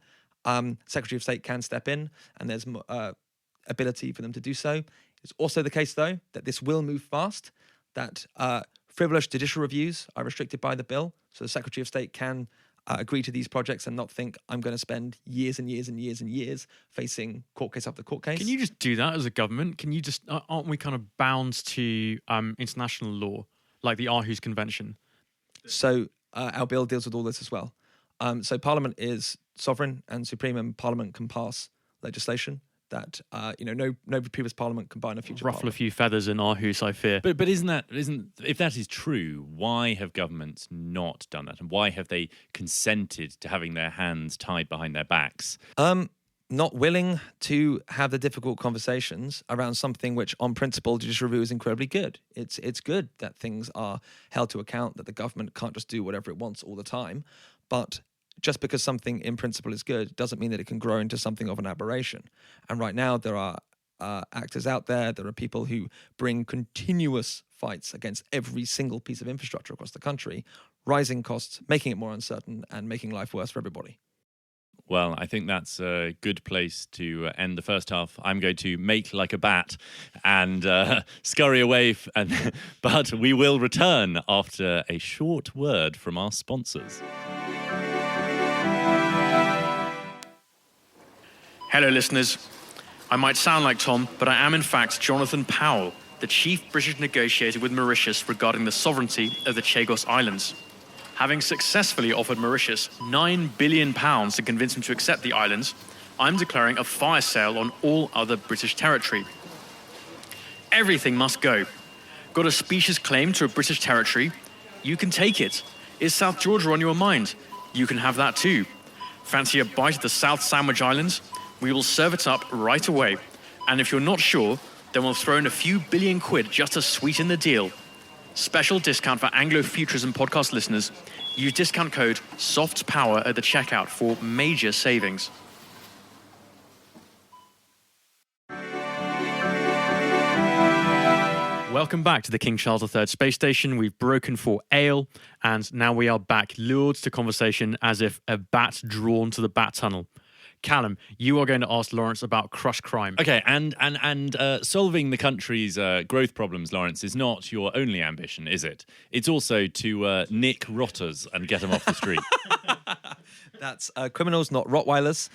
Secretary of State can step in, and there's ability for them to do so. It's also the case, though, that this will move fast, that frivolous judicial reviews are restricted by the bill. So the Secretary of State can agree to these projects and not think I'm going to spend years and years and years and years facing court case after court case. Can you just do that as a government? Can you just, aren't we kind of bound to international law, like the Aarhus Convention? So our bill deals with all this as well. So Parliament is sovereign and supreme, and Parliament can pass legislation that no previous parliament can buy in a future Ruffle a parliament. few feathers in Aarhus, I fear. But isn't if that is true, why have governments not done that, and why have they consented to having their hands tied behind their backs? Not willing to have the difficult conversations around something which, on principle, judicial review is incredibly good. It's good that things are held to account, that the government can't just do whatever it wants all the time. But just because something in principle is good doesn't mean that it can grow into something of an aberration. And right now there are actors out there, there are people who bring continuous fights against every single piece of infrastructure across the country, rising costs, making it more uncertain and making life worse for everybody. Well, I think that's a good place to end the first half. I'm going to make like a bat and scurry away, but we will return after a short word from our sponsors. Hello, listeners. I might sound like Tom, but I am in fact Jonathan Powell, the chief British negotiator with Mauritius regarding the sovereignty of the Chagos Islands. Having successfully offered Mauritius £9 billion to convince him to accept the islands, I'm declaring a fire sale on all other British territory. Everything must go. Got a specious claim to a British territory? You can take it. Is South Georgia on your mind? You can have that too. Fancy a bite of the South Sandwich Islands? We will serve it up right away. And if you're not sure, then we'll throw in a few billion quid just to sweeten the deal. Special discount for Anglo-Futurism podcast listeners. Use discount code SOFTPOWER at the checkout for major savings. Welcome back to the King Charles III space station. We've broken for ale, and now we are back, lured to conversation as if a bat drawn to the bat tunnel. Callum, you are going to ask Lawrence about crush crime. Okay, and solving the country's growth problems, Lawrence, is not your only ambition, is it? It's also to nick rotters and get them off the street. That's criminals, not Rottweilers,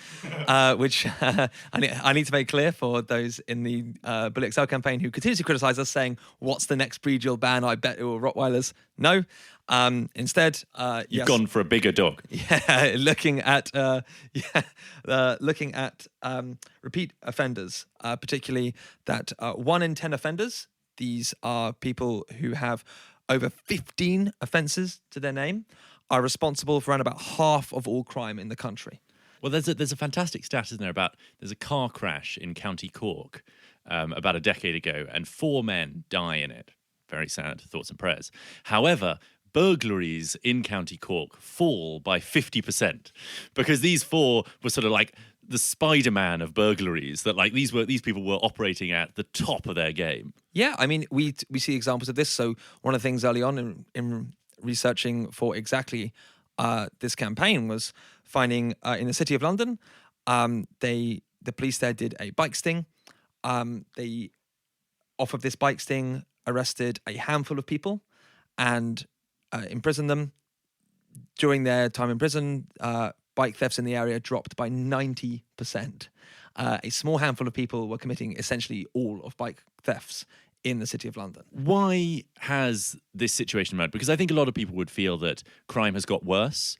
which I need to make clear for those in the Bully XL campaign who continue to criticise us, saying, what's the next breed you'll ban? I bet it will Rottweilers. No. Instead, You've gone for a bigger dog. Yeah, looking at repeat offenders, particularly that 1 in 10 offenders. These are people who have over 15 offences to their name, are responsible for around about half of all crime in the country. Well, there's a fantastic stat, isn't there, there's a car crash in County Cork about a decade ago, and 4 men die in it. Very sad, thoughts and prayers. However, burglaries in County Cork fall by 50% because these 4 were sort of like the Spider-Man of burglaries, that like these people were operating at the top of their game. Yeah, I mean, we see examples of this. So one of the things early on in researching for exactly this campaign was finding in the City of London, the police there did a bike sting. They, off of this bike sting, arrested a handful of people and imprisoned them. During their time in prison, bike thefts in the area dropped by 90%. A small handful of people were committing essentially all of bike thefts in the City of London. Why has this situation emerged? Because I think a lot of people would feel that crime has got worse,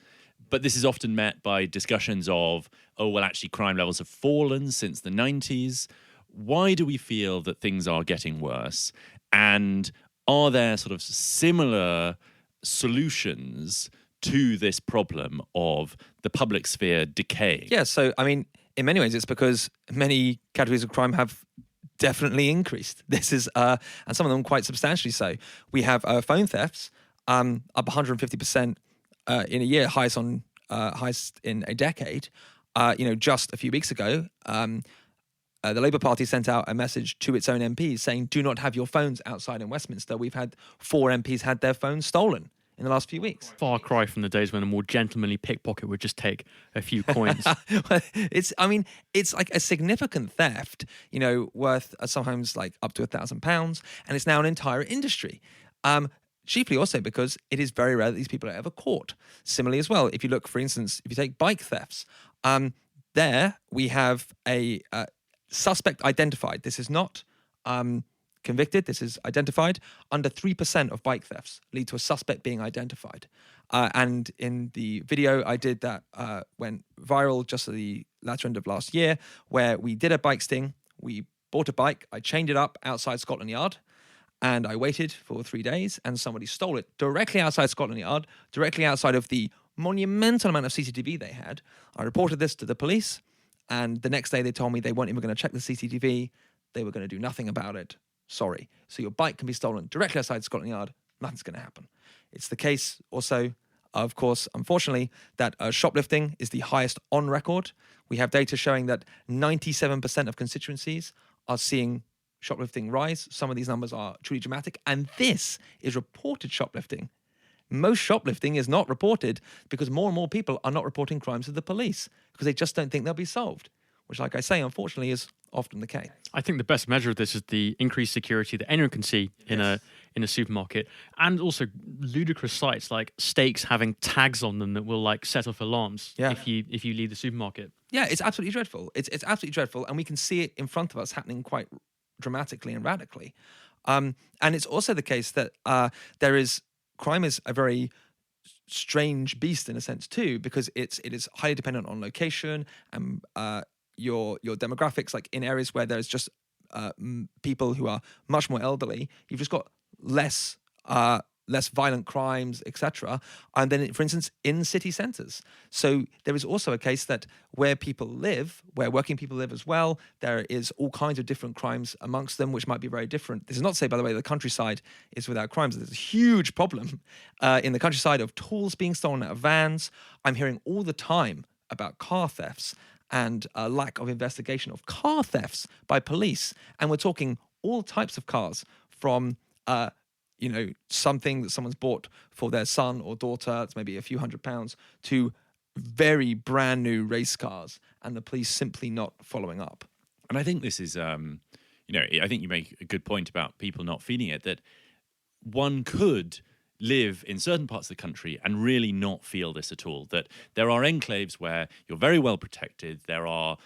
but this is often met by discussions of, oh, well, actually crime levels have fallen since the 90s. Why do we feel that things are getting worse? And are there sort of similar solutions to this problem of the public sphere decaying? Yeah, so, I mean, in many ways, it's because many categories of crime have definitely increased. This is, and some of them quite substantially so. We have phone thefts up 150% in a year, highest in a decade. Just a few weeks ago, the Labour Party sent out a message to its own MPs saying, do not have your phones outside in Westminster. We've had 4 MPs had their phones stolen in the last few weeks. Far cry from the days when a more gentlemanly pickpocket would just take a few coins. It's like a significant theft, worth sometimes like up to £1,000, and it's now an entire industry. Chiefly also because it is very rare that these people are ever caught. Similarly as well, if you look, for instance, if you take bike thefts, there we have a suspect identified. This is not convicted, this is identified. Under 3% of bike thefts lead to a suspect being identified. And in the video I did that went viral just the latter end of last year, where we did a bike sting. We bought a bike. I chained it up outside Scotland Yard. And I waited for 3 days, and somebody stole it directly outside Scotland Yard, directly outside of the monumental amount of CCTV they had. I reported this to the police, and the next day they told me they weren't even going to check the CCTV. They were going to do nothing about it. Sorry. So your bike can be stolen directly outside Scotland Yard. Nothing's going to happen. It's the case also, of course, unfortunately, that shoplifting is the highest on record. We have data showing that 97% of constituencies are seeing shoplifting rise. Some of these numbers are truly dramatic. And this is reported shoplifting. Most shoplifting is not reported because more and more people are not reporting crimes to the police because they just don't think they'll be solved, which, like I say, unfortunately is often the case. I think the best measure of this is the increased security that anyone can see in a supermarket, and also ludicrous sites like steaks having tags on them that will like set off alarms if you leave the supermarket. Yeah, it's absolutely dreadful. It's absolutely dreadful, and we can see it in front of us happening quite dramatically and radically. And it's also the case that crime is a very strange beast in a sense too, because it is highly dependent on location and your demographics. Like in areas where there's just people who are much more elderly, you've just got less violent crimes, etc. And then, for instance, in city centres. So there is also a case that where people live, where working people live as well, there is all kinds of different crimes amongst them, which might be very different. This is not to say, by the way, the countryside is without crimes. There's a huge problem in the countryside of tools being stolen out of vans. I'm hearing all the time about car thefts and a lack of investigation of car thefts by police. And we're talking all types of cars, from something that someone's bought for their son or daughter, it's maybe a few £100s, to very brand new race cars, and the police simply not following up. And I think this is, I think you make a good point about people not feeling it, that one could live in certain parts of the country and really not feel this at all. That there are enclaves where you're very well protected. There are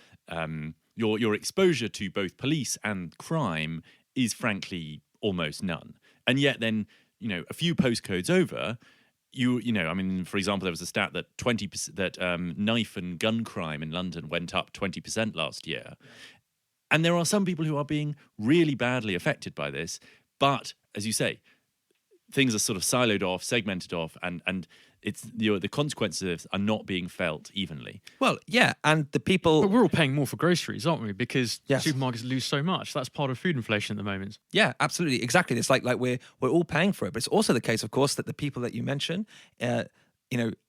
your exposure to both police and crime is frankly almost none. And yet then, a few postcodes over, for example, there was a stat that 20% that knife and gun crime in London went up 20% last year. And there are some people who are being really badly affected by this. But as you say, things are sort of siloed off, segmented off, and it's the consequences are not being felt evenly. Well, yeah, and the people... But we're all paying more for groceries, aren't we? Because yes. Supermarkets lose so much. That's part of food inflation at the moment. Yeah, absolutely. Exactly. It's like we're all paying for it. But it's also the case, of course, that the people that you mention,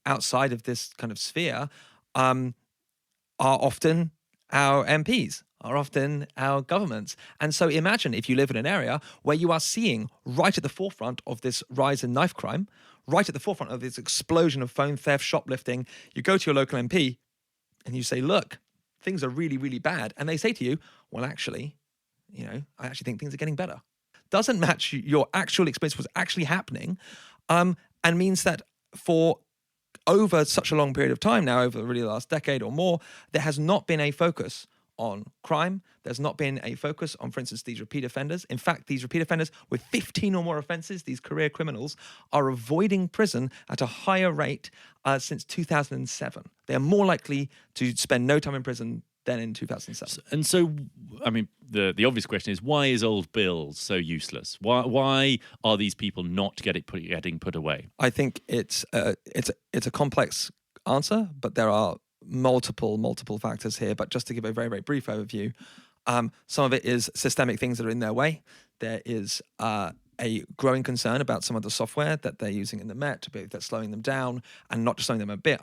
outside of this kind of sphere, are often our MPs, are often our governments. And so imagine if you live in an area where you are seeing right at the forefront of this rise in knife crime, right at the forefront of this explosion of phone theft, shoplifting, you go to your local MP and you say, look, things are really, really bad. And they say to you, well, actually, I actually think things are getting better. Doesn't match your actual experience, what's actually happening, and means that for over such a long period of time now, over really the last decade or more, there has not been a focus on crime. There's not been a focus on, for instance, these repeat offenders. In fact, these repeat offenders with 15 or more offences, these career criminals, are avoiding prison at a higher rate since 2007. They are more likely to spend no time in prison than in 2007. And so, the obvious question is, why is old Bill so useless? Why are these people not getting put away? I think it's a complex answer, but there are multiple factors here. But just to give a very, very brief overview, some of it is systemic things that are in their way. There is a growing concern about some of the software that they're using in the Met, that's slowing them down, and not just slowing them a bit.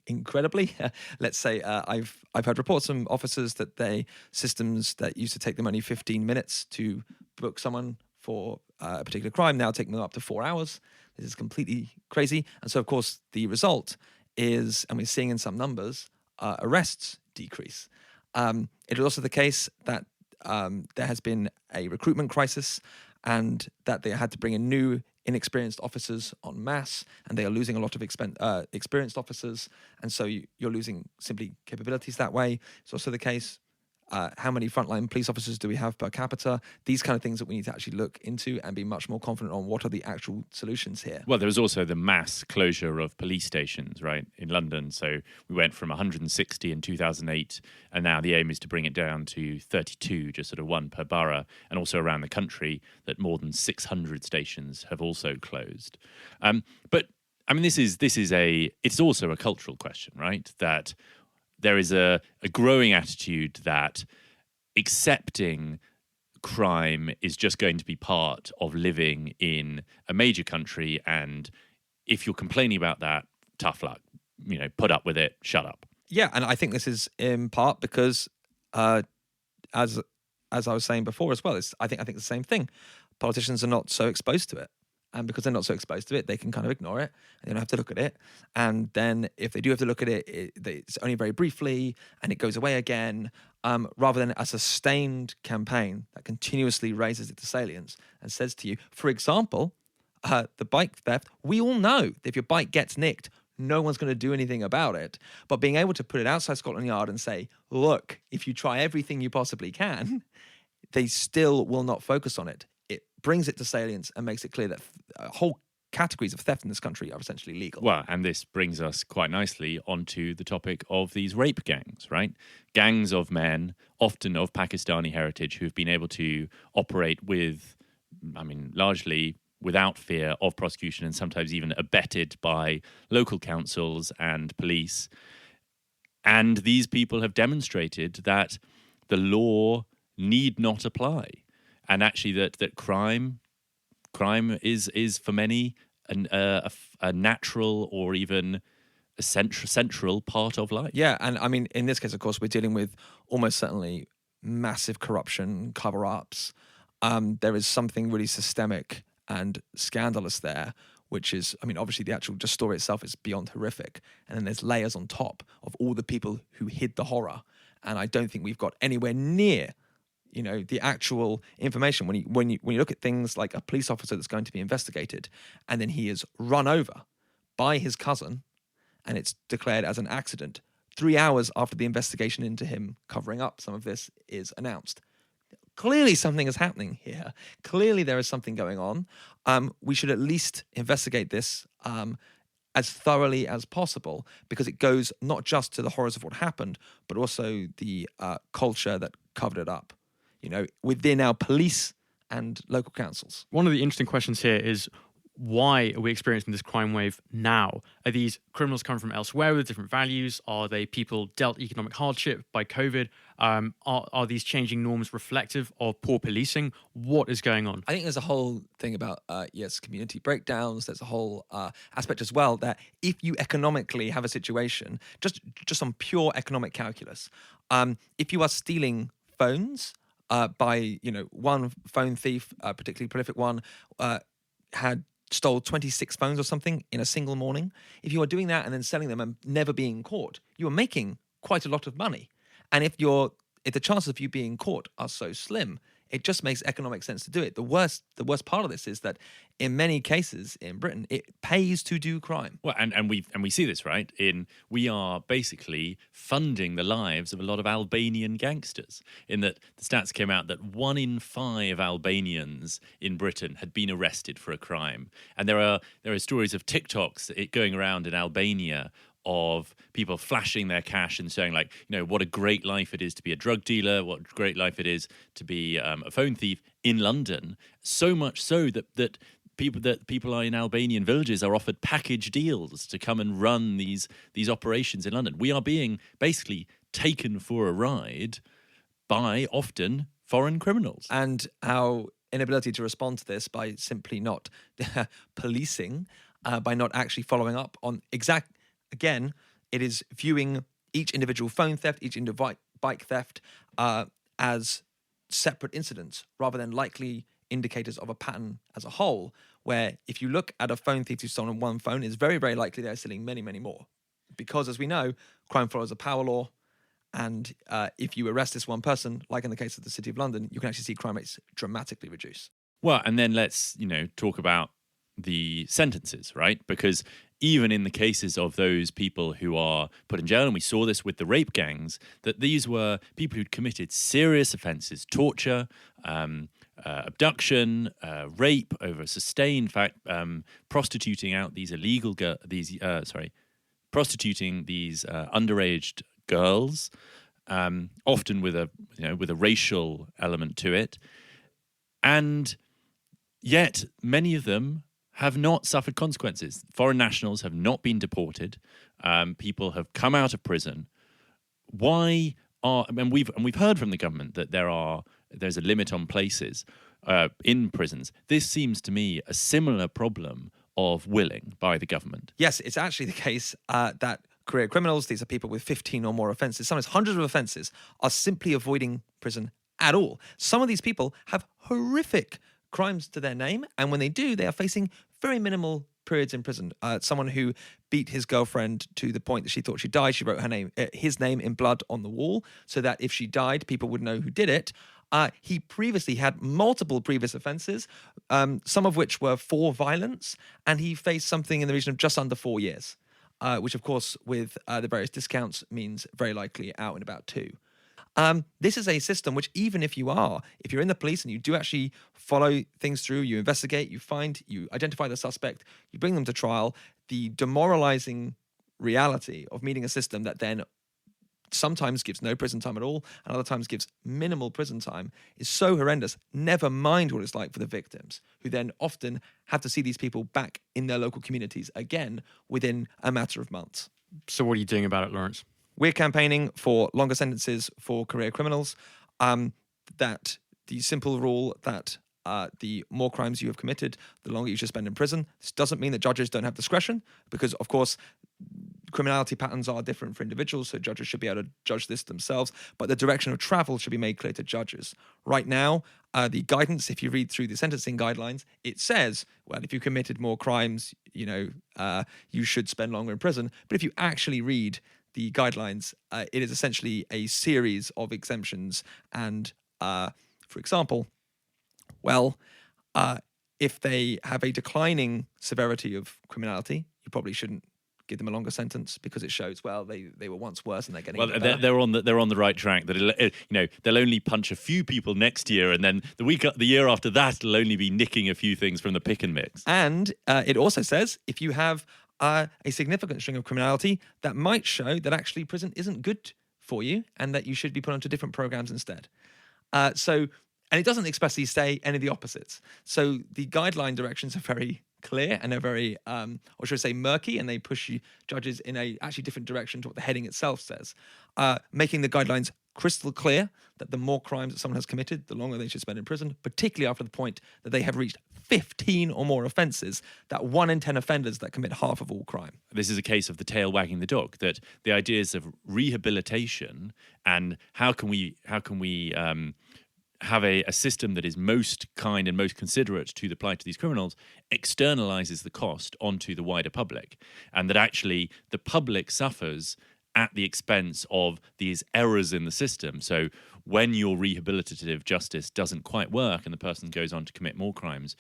Incredibly, let's say I've heard reports from officers that systems that used to take them only 15 minutes to book someone for a particular crime now take them up to 4 hours. This is completely crazy. And so, of course, the result is, and we're seeing in some numbers, arrests decrease. It is also the case that there has been a recruitment crisis, and that they had to bring in new inexperienced officers en masse, and they are losing a lot of experienced officers, and so you're losing simply capabilities that way. It's also the case how many frontline police officers do we have per capita? These kind of things that we need to actually look into and be much more confident on what are the actual solutions here. Well, there was also the mass closure of police stations, right, in London. So we went from 160 in 2008, and now the aim is to bring it down to 32, just sort of one per borough, and also around the country that more than 600 stations have also closed. But I mean, it's also a cultural question, right? That there is a growing attitude that accepting crime is just going to be part of living in a major country, and if you're complaining about that, tough luck. Put up with it, shut up. Yeah, and I think this is in part because, as I was saying before as well, I think the same thing. Politicians are not so exposed to it. And because they're not so exposed to it, they can kind of ignore it. And they don't have to look at it. And then if they do have to look at it, it's only very briefly and it goes away again, rather than a sustained campaign that continuously raises it to salience and says to you, for example, the bike theft, we all know that if your bike gets nicked, no one's going to do anything about it. But being able to put it outside Scotland Yard and say, look, if you try everything you possibly can, they still will not focus on it. It brings it to salience and makes it clear that whole categories of theft in this country are essentially legal. Well, and this brings us quite nicely onto the topic of these rape gangs, right? Gangs of men, often of Pakistani heritage, who have been able to operate largely without fear of prosecution and sometimes even abetted by local councils and police. And these people have demonstrated that the law need not apply. And actually that crime is for many a natural or even a central part of life. Yeah, and I mean, in this case, of course, we're dealing with almost certainly massive corruption, cover-ups. There is something really systemic and scandalous there, which is, I mean, obviously the actual just story itself is beyond horrific. And then there's layers on top of all the people who hid the horror. And I don't think we've got anywhere near the actual information. When you look at things like a police officer that's going to be investigated and then he is run over by his cousin and it's declared as an accident 3 hours after the investigation into him covering up some of this is announced. Clearly something is happening here. Clearly there is something going on. We should at least investigate this as thoroughly as possible, because it goes not just to the horrors of what happened, but also the culture that covered it up, within our police and local councils. One of the interesting questions here is, why are we experiencing this crime wave now? Are these criminals coming from elsewhere with different values? Are they people dealt economic hardship by COVID? Are these changing norms reflective of poor policing? What is going on? I think there's a whole thing about, community breakdowns. There's a whole aspect as well that if you economically have a situation, just on pure economic calculus, if you are stealing phones by, one phone thief, a particularly prolific one, stole 26 phones or something in a single morning. If you are doing that and then selling them and never being caught, you are making quite a lot of money. And if the chances of you being caught are so slim, it just makes economic sense to do it. The worst part of this is that in many cases in Britain, it pays to do crime. Well, and we see this, right? We are basically funding the lives of a lot of Albanian gangsters. In that the stats came out that 1 in 5 Albanians in Britain had been arrested for a crime, and there are stories of TikToks going around in Albania of people flashing their cash and saying, like, what a great life it is to be a drug dealer, what a great life it is to be a phone thief in London. So much so that people are in Albanian villages are offered package deals to come and run these operations in London. We are being basically taken for a ride by often foreign criminals. And our inability to respond to this by simply not policing, by not actually following up on Again, it is viewing each individual phone theft, each individual bike theft as separate incidents rather than likely indicators of a pattern as a whole, where if you look at a phone thief who's stolen one phone, it's very, very likely they're stealing many, many more. Because, as we know, crime follows a power law, and if you arrest this one person, like in the case of the City of London, you can actually see crime rates dramatically reduce. Well, and then let's talk about the sentences, right? Because even in the cases of those people who are put in jail, and we saw this with the rape gangs, that these were people who'd committed serious offences, torture, abduction, rape over sustained prostituting out these prostituting these underage girls, often with a racial element to it, and yet many of them have not suffered consequences. Foreign nationals have not been deported. People have come out of prison. Why are and we've heard from the government that there's a limit on places in prisons. This seems to me a similar problem of willing by the government. Yes, it's actually the case that career criminals, these are people with 15 or more offences, sometimes hundreds of offences, are simply avoiding prison at all. Some of these people have horrific crimes to their name, and when they do, they are facing very minimal periods in prison. Someone who beat his girlfriend to the point that she thought she died. She wrote his name in blood on the wall so that if she died, people would know who did it. He previously had multiple previous offences, some of which were for violence, and he faced something in the region of just under 4 years, which, of course, with the various discounts, means very likely out in about 2. This is a system which, even if you're in the police and you do actually follow things through, you investigate, you identify the suspect, you bring them to trial, the demoralizing reality of meeting a system that then sometimes gives no prison time at all and other times gives minimal prison time is so horrendous, never mind what it's like for the victims, who then often have to see these people back in their local communities again within a matter of months. So what are you doing about it, Lawrence? We're campaigning for longer sentences for career criminals, that the simple rule that the more crimes you have committed, the longer you should spend in prison. This doesn't mean that judges don't have discretion, because, of course, criminality patterns are different for individuals, so judges should be able to judge this themselves, but the direction of travel should be made clear to judges. Right now, the guidance, if you read through the sentencing guidelines, it says, well, if you committed more crimes, you should spend longer in prison. But if you actually read the guidelines, it is essentially a series of exemptions. And, for example, if they have a declining severity of criminality, you probably shouldn't give them a longer sentence, because it shows, they were once worse and they're getting better. They're on the right track. That they'll only punch a few people next year, and then the year after that, it'll only be nicking a few things from the pick and mix. And it also says if you have a significant string of criminality, that might show that actually prison isn't good for you and that you should be put onto different programs instead. And it doesn't expressly say any of the opposites. So the guideline directions are very clear and they're very, or should I say, murky, and they push judges in a actually different direction to what the heading itself says, making the guidelines crystal clear that the more crimes that someone has committed, the longer they should spend in prison, particularly after the point that they have reached 15 or more offences, that 1 in 10 offenders that commit half of all crime. This is a case of the tail wagging the dog, that the ideas of rehabilitation and how can we have a system that is most kind and most considerate to the plight of these criminals externalizes the cost onto the wider public, and that actually the public suffers at the expense of these errors in the system. So when your rehabilitative justice doesn't quite work and the person goes on to commit more crimes,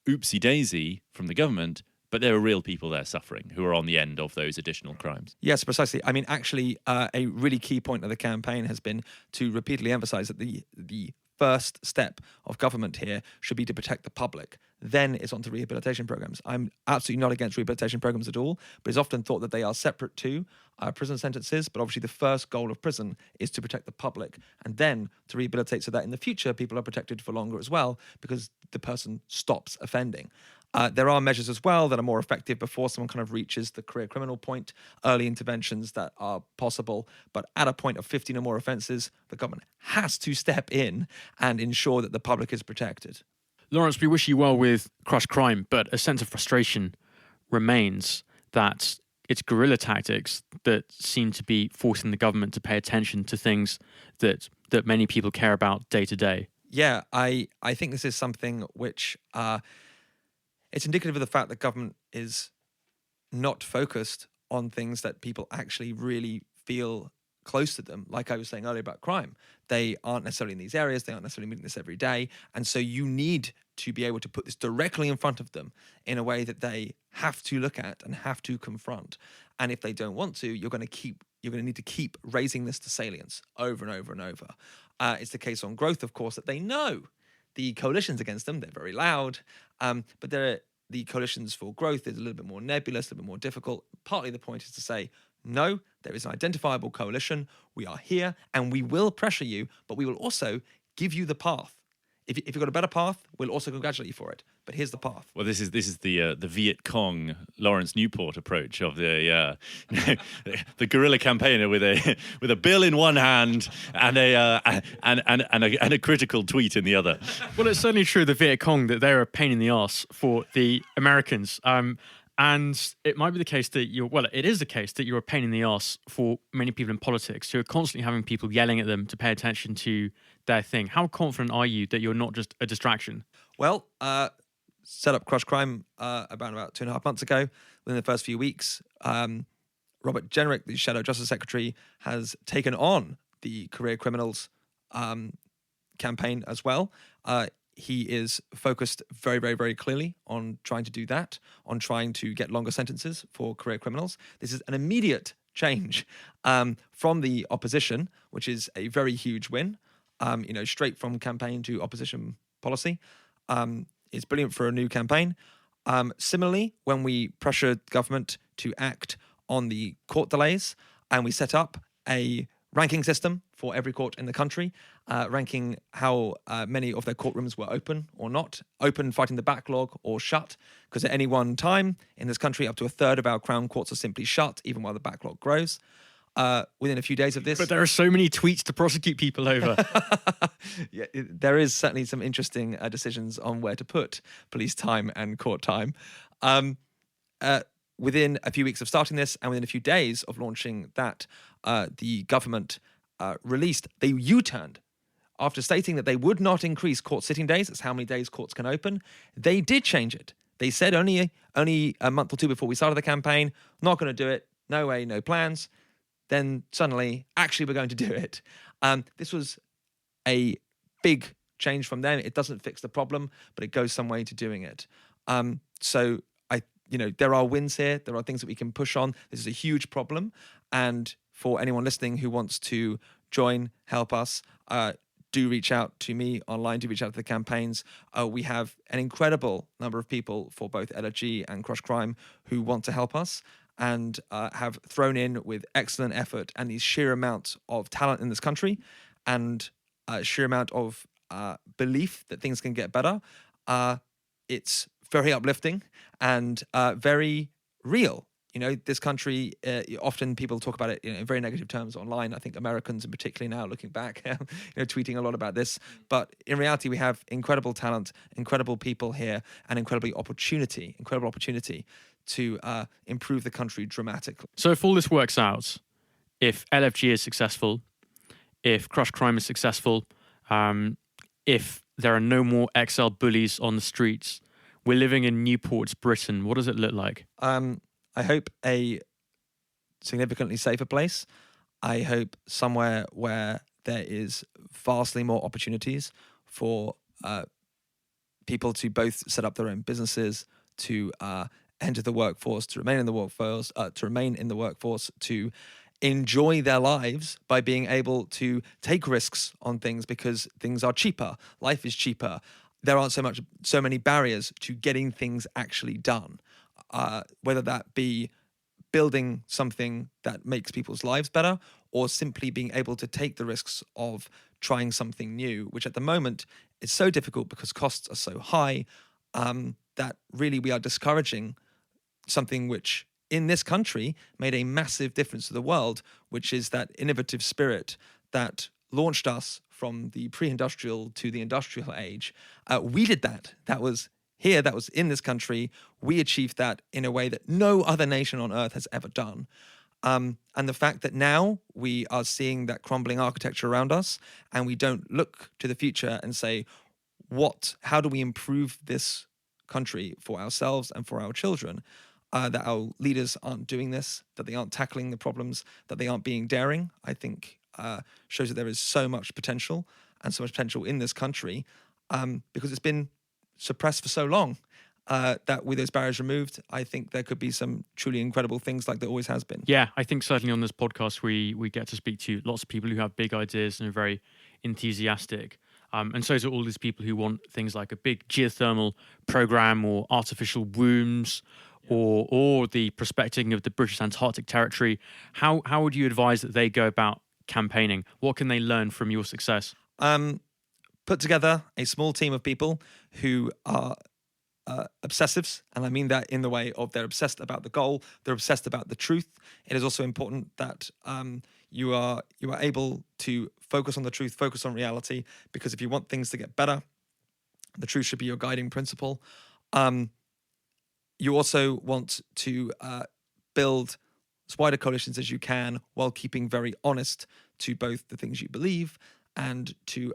oopsie daisy from the government, but there are real people there suffering who are on the end of those additional crimes. Yes, precisely. I mean, actually, a really key point of the campaign has been to repeatedly emphasise that the first step of government here should be to protect the public. Then it's on to rehabilitation programs. I'm absolutely not against rehabilitation programs at all, but it's often thought that they are separate to prison sentences. But obviously the first goal of prison is to protect the public and then to rehabilitate so that in the future people are protected for longer as well, because the person stops offending. There are measures as well that are more effective before someone kind of reaches the career criminal point, early interventions that are possible. But at a point of 15 or more offences, the government has to step in and ensure that the public is protected. Lawrence, we wish you well with Crush Crime, but a sense of frustration remains that it's guerrilla tactics that seem to be forcing the government to pay attention to things that many people care about day to day. Yeah, I think this is something which... it's indicative of the fact that government is not focused on things that people actually really feel close to them, like I was saying earlier about crime. They aren't necessarily in these areas. They aren't necessarily meeting this every day. And so you need to be able to put this directly in front of them in a way that they have to look at and have to confront. And if they don't want to, you're going to need to keep raising this to salience over and over and over. It's the case on growth, of course, that they know the coalitions against them, they're very loud, but the coalitions for growth is a little bit more nebulous, a little bit more difficult. Partly the point is to say, no, there is an identifiable coalition. We are here and we will pressure you, but we will also give you the path. If you've got a better path, we'll also congratulate you for it. But here's the path. Well, this is the Viet Cong Lawrence Newport approach of the the guerrilla campaigner with a bill in one hand and a critical tweet in the other. Well, it's certainly true, the Viet Cong, that they're a pain in the ass for the Americans. And it might be the case that it is the case that you're a pain in the ass for many people in politics who are constantly having people yelling at them to pay attention to their thing. How confident are you that you're not just a distraction? Well, set up Crush Crime about 2.5 months ago. Within the first few weeks, Robert Jenrick, the Shadow Justice Secretary, has taken on the career criminals campaign as well. He is focused very, very, very clearly on trying to do that, on trying to get longer sentences for career criminals. This is an immediate change from the opposition, which is a very huge win. Straight from campaign to opposition policy. It's brilliant for a new campaign. Similarly, when we pressured government to act on the court delays, and we set up a ranking system for every court in the country, ranking how many of their courtrooms were open or not, open fighting the backlog or shut, because at any one time in this country, up to a third of our Crown courts are simply shut, even while the backlog grows. Within a few days of this... But there are so many tweets to prosecute people over. Yeah, there is certainly some interesting decisions on where to put police time and court time. Within a few weeks of starting this and within a few days of launching that, the government they U-turned. After stating that they would not increase court sitting days, that's how many days courts can open, they did change it. They said only a month or two before we started the campaign, not going to do it, no way, no plans. Then suddenly, actually, we're going to do it. This was a big change from them. It doesn't fix the problem, but it goes some way to doing it. So there are wins here. There are things that we can push on. This is a huge problem. And for anyone listening who wants to join, help us, do reach out to me online, do reach out to the campaigns. We have an incredible number of people for both LFG and Crush Crime who want to help us and have thrown in with excellent effort and the sheer amount of talent in this country and sheer amount of belief that things can get better. It's very uplifting and very real. This country, often people talk about it in very negative terms online. I think Americans, in particular now, looking back, tweeting a lot about this. But in reality, we have incredible talent, incredible people here, and incredible opportunity to improve the country dramatically. So if all this works out, if LFG is successful, if Crush Crime is successful, if there are no more XL bullies on the streets, we're living in Newport's Britain. What does it look like? I hope a significantly safer place. I hope somewhere where there is vastly more opportunities for people to both set up their own businesses, to enter the workforce, to remain in the workforce, to enjoy their lives by being able to take risks on things because things are cheaper. Life is cheaper. There aren't so many barriers to getting things actually done. Whether that be building something that makes people's lives better or simply being able to take the risks of trying something new, which at the moment is so difficult because costs are so high, that really we are discouraging something which in this country made a massive difference to the world, which is that innovative spirit that launched us from the pre-industrial to the industrial age. We did that. That was here, that was in this country. We achieved that in a way that no other nation on earth has ever done. And the fact that now we are seeing that crumbling architecture around us and we don't look to the future and say, how do we improve this country for ourselves and for our children? that our leaders aren't doing this, that they aren't tackling the problems, that they aren't being daring, I think shows that there is so much potential and so much potential in this country because it's been suppressed for so long. That with those barriers removed, I think there could be some truly incredible things like there always has been. Yeah, I think certainly on this podcast we get to speak to lots of people who have big ideas and are very enthusiastic. And so do all these people who want things like a big geothermal program or artificial wombs or the prospecting of the British Antarctic territory. How would you advise that they go about campaigning? What can they learn from your success? Put together a small team of people who are obsessives, and I mean that in the way of they're obsessed about the goal, they're obsessed about the truth. It is also important that you are able to focus on the truth, focus on reality, because if you want things to get better, the truth should be your guiding principle. You also want to build as wide a coalitions as you can while keeping very honest to both the things you believe and to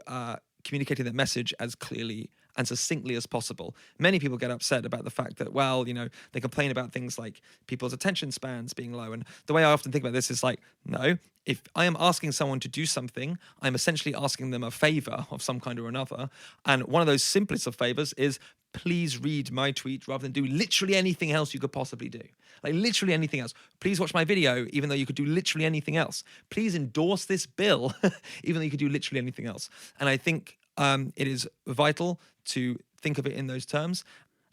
communicating that message as clearly and succinctly as possible. Many people get upset about the fact that, well, they complain about things like people's attention spans being low. And the way I often think about this is like, no, if I am asking someone to do something, I'm essentially asking them a favor of some kind or another. And one of those simplest of favors is please read my tweet rather than do literally anything else you could possibly do. Like literally anything else. Please watch my video, even though you could do literally anything else. Please endorse this bill, even though you could do literally anything else. And I think it is vital to think of it in those terms.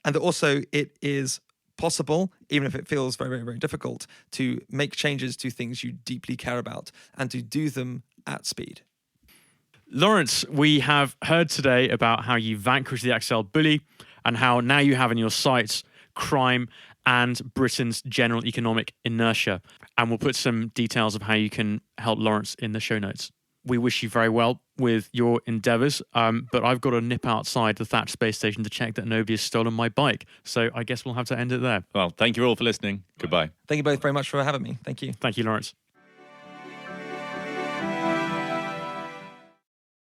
And that also it is possible, even if it feels very, very, very difficult, to make changes to things you deeply care about and to do them at speed. Lawrence, we have heard today about how you vanquished the Axel bully and how now you have in your sights crime and Britain's general economic inertia. And we'll put some details of how you can help Lawrence in the show notes. We wish you very well with your endeavours, but I've got to nip outside the Thatch space station to check that nobody has stolen my bike. So I guess we'll have to end it there. Well, thank you all for listening. Goodbye. Thank you both very much for having me. Thank you. Thank you, Lawrence.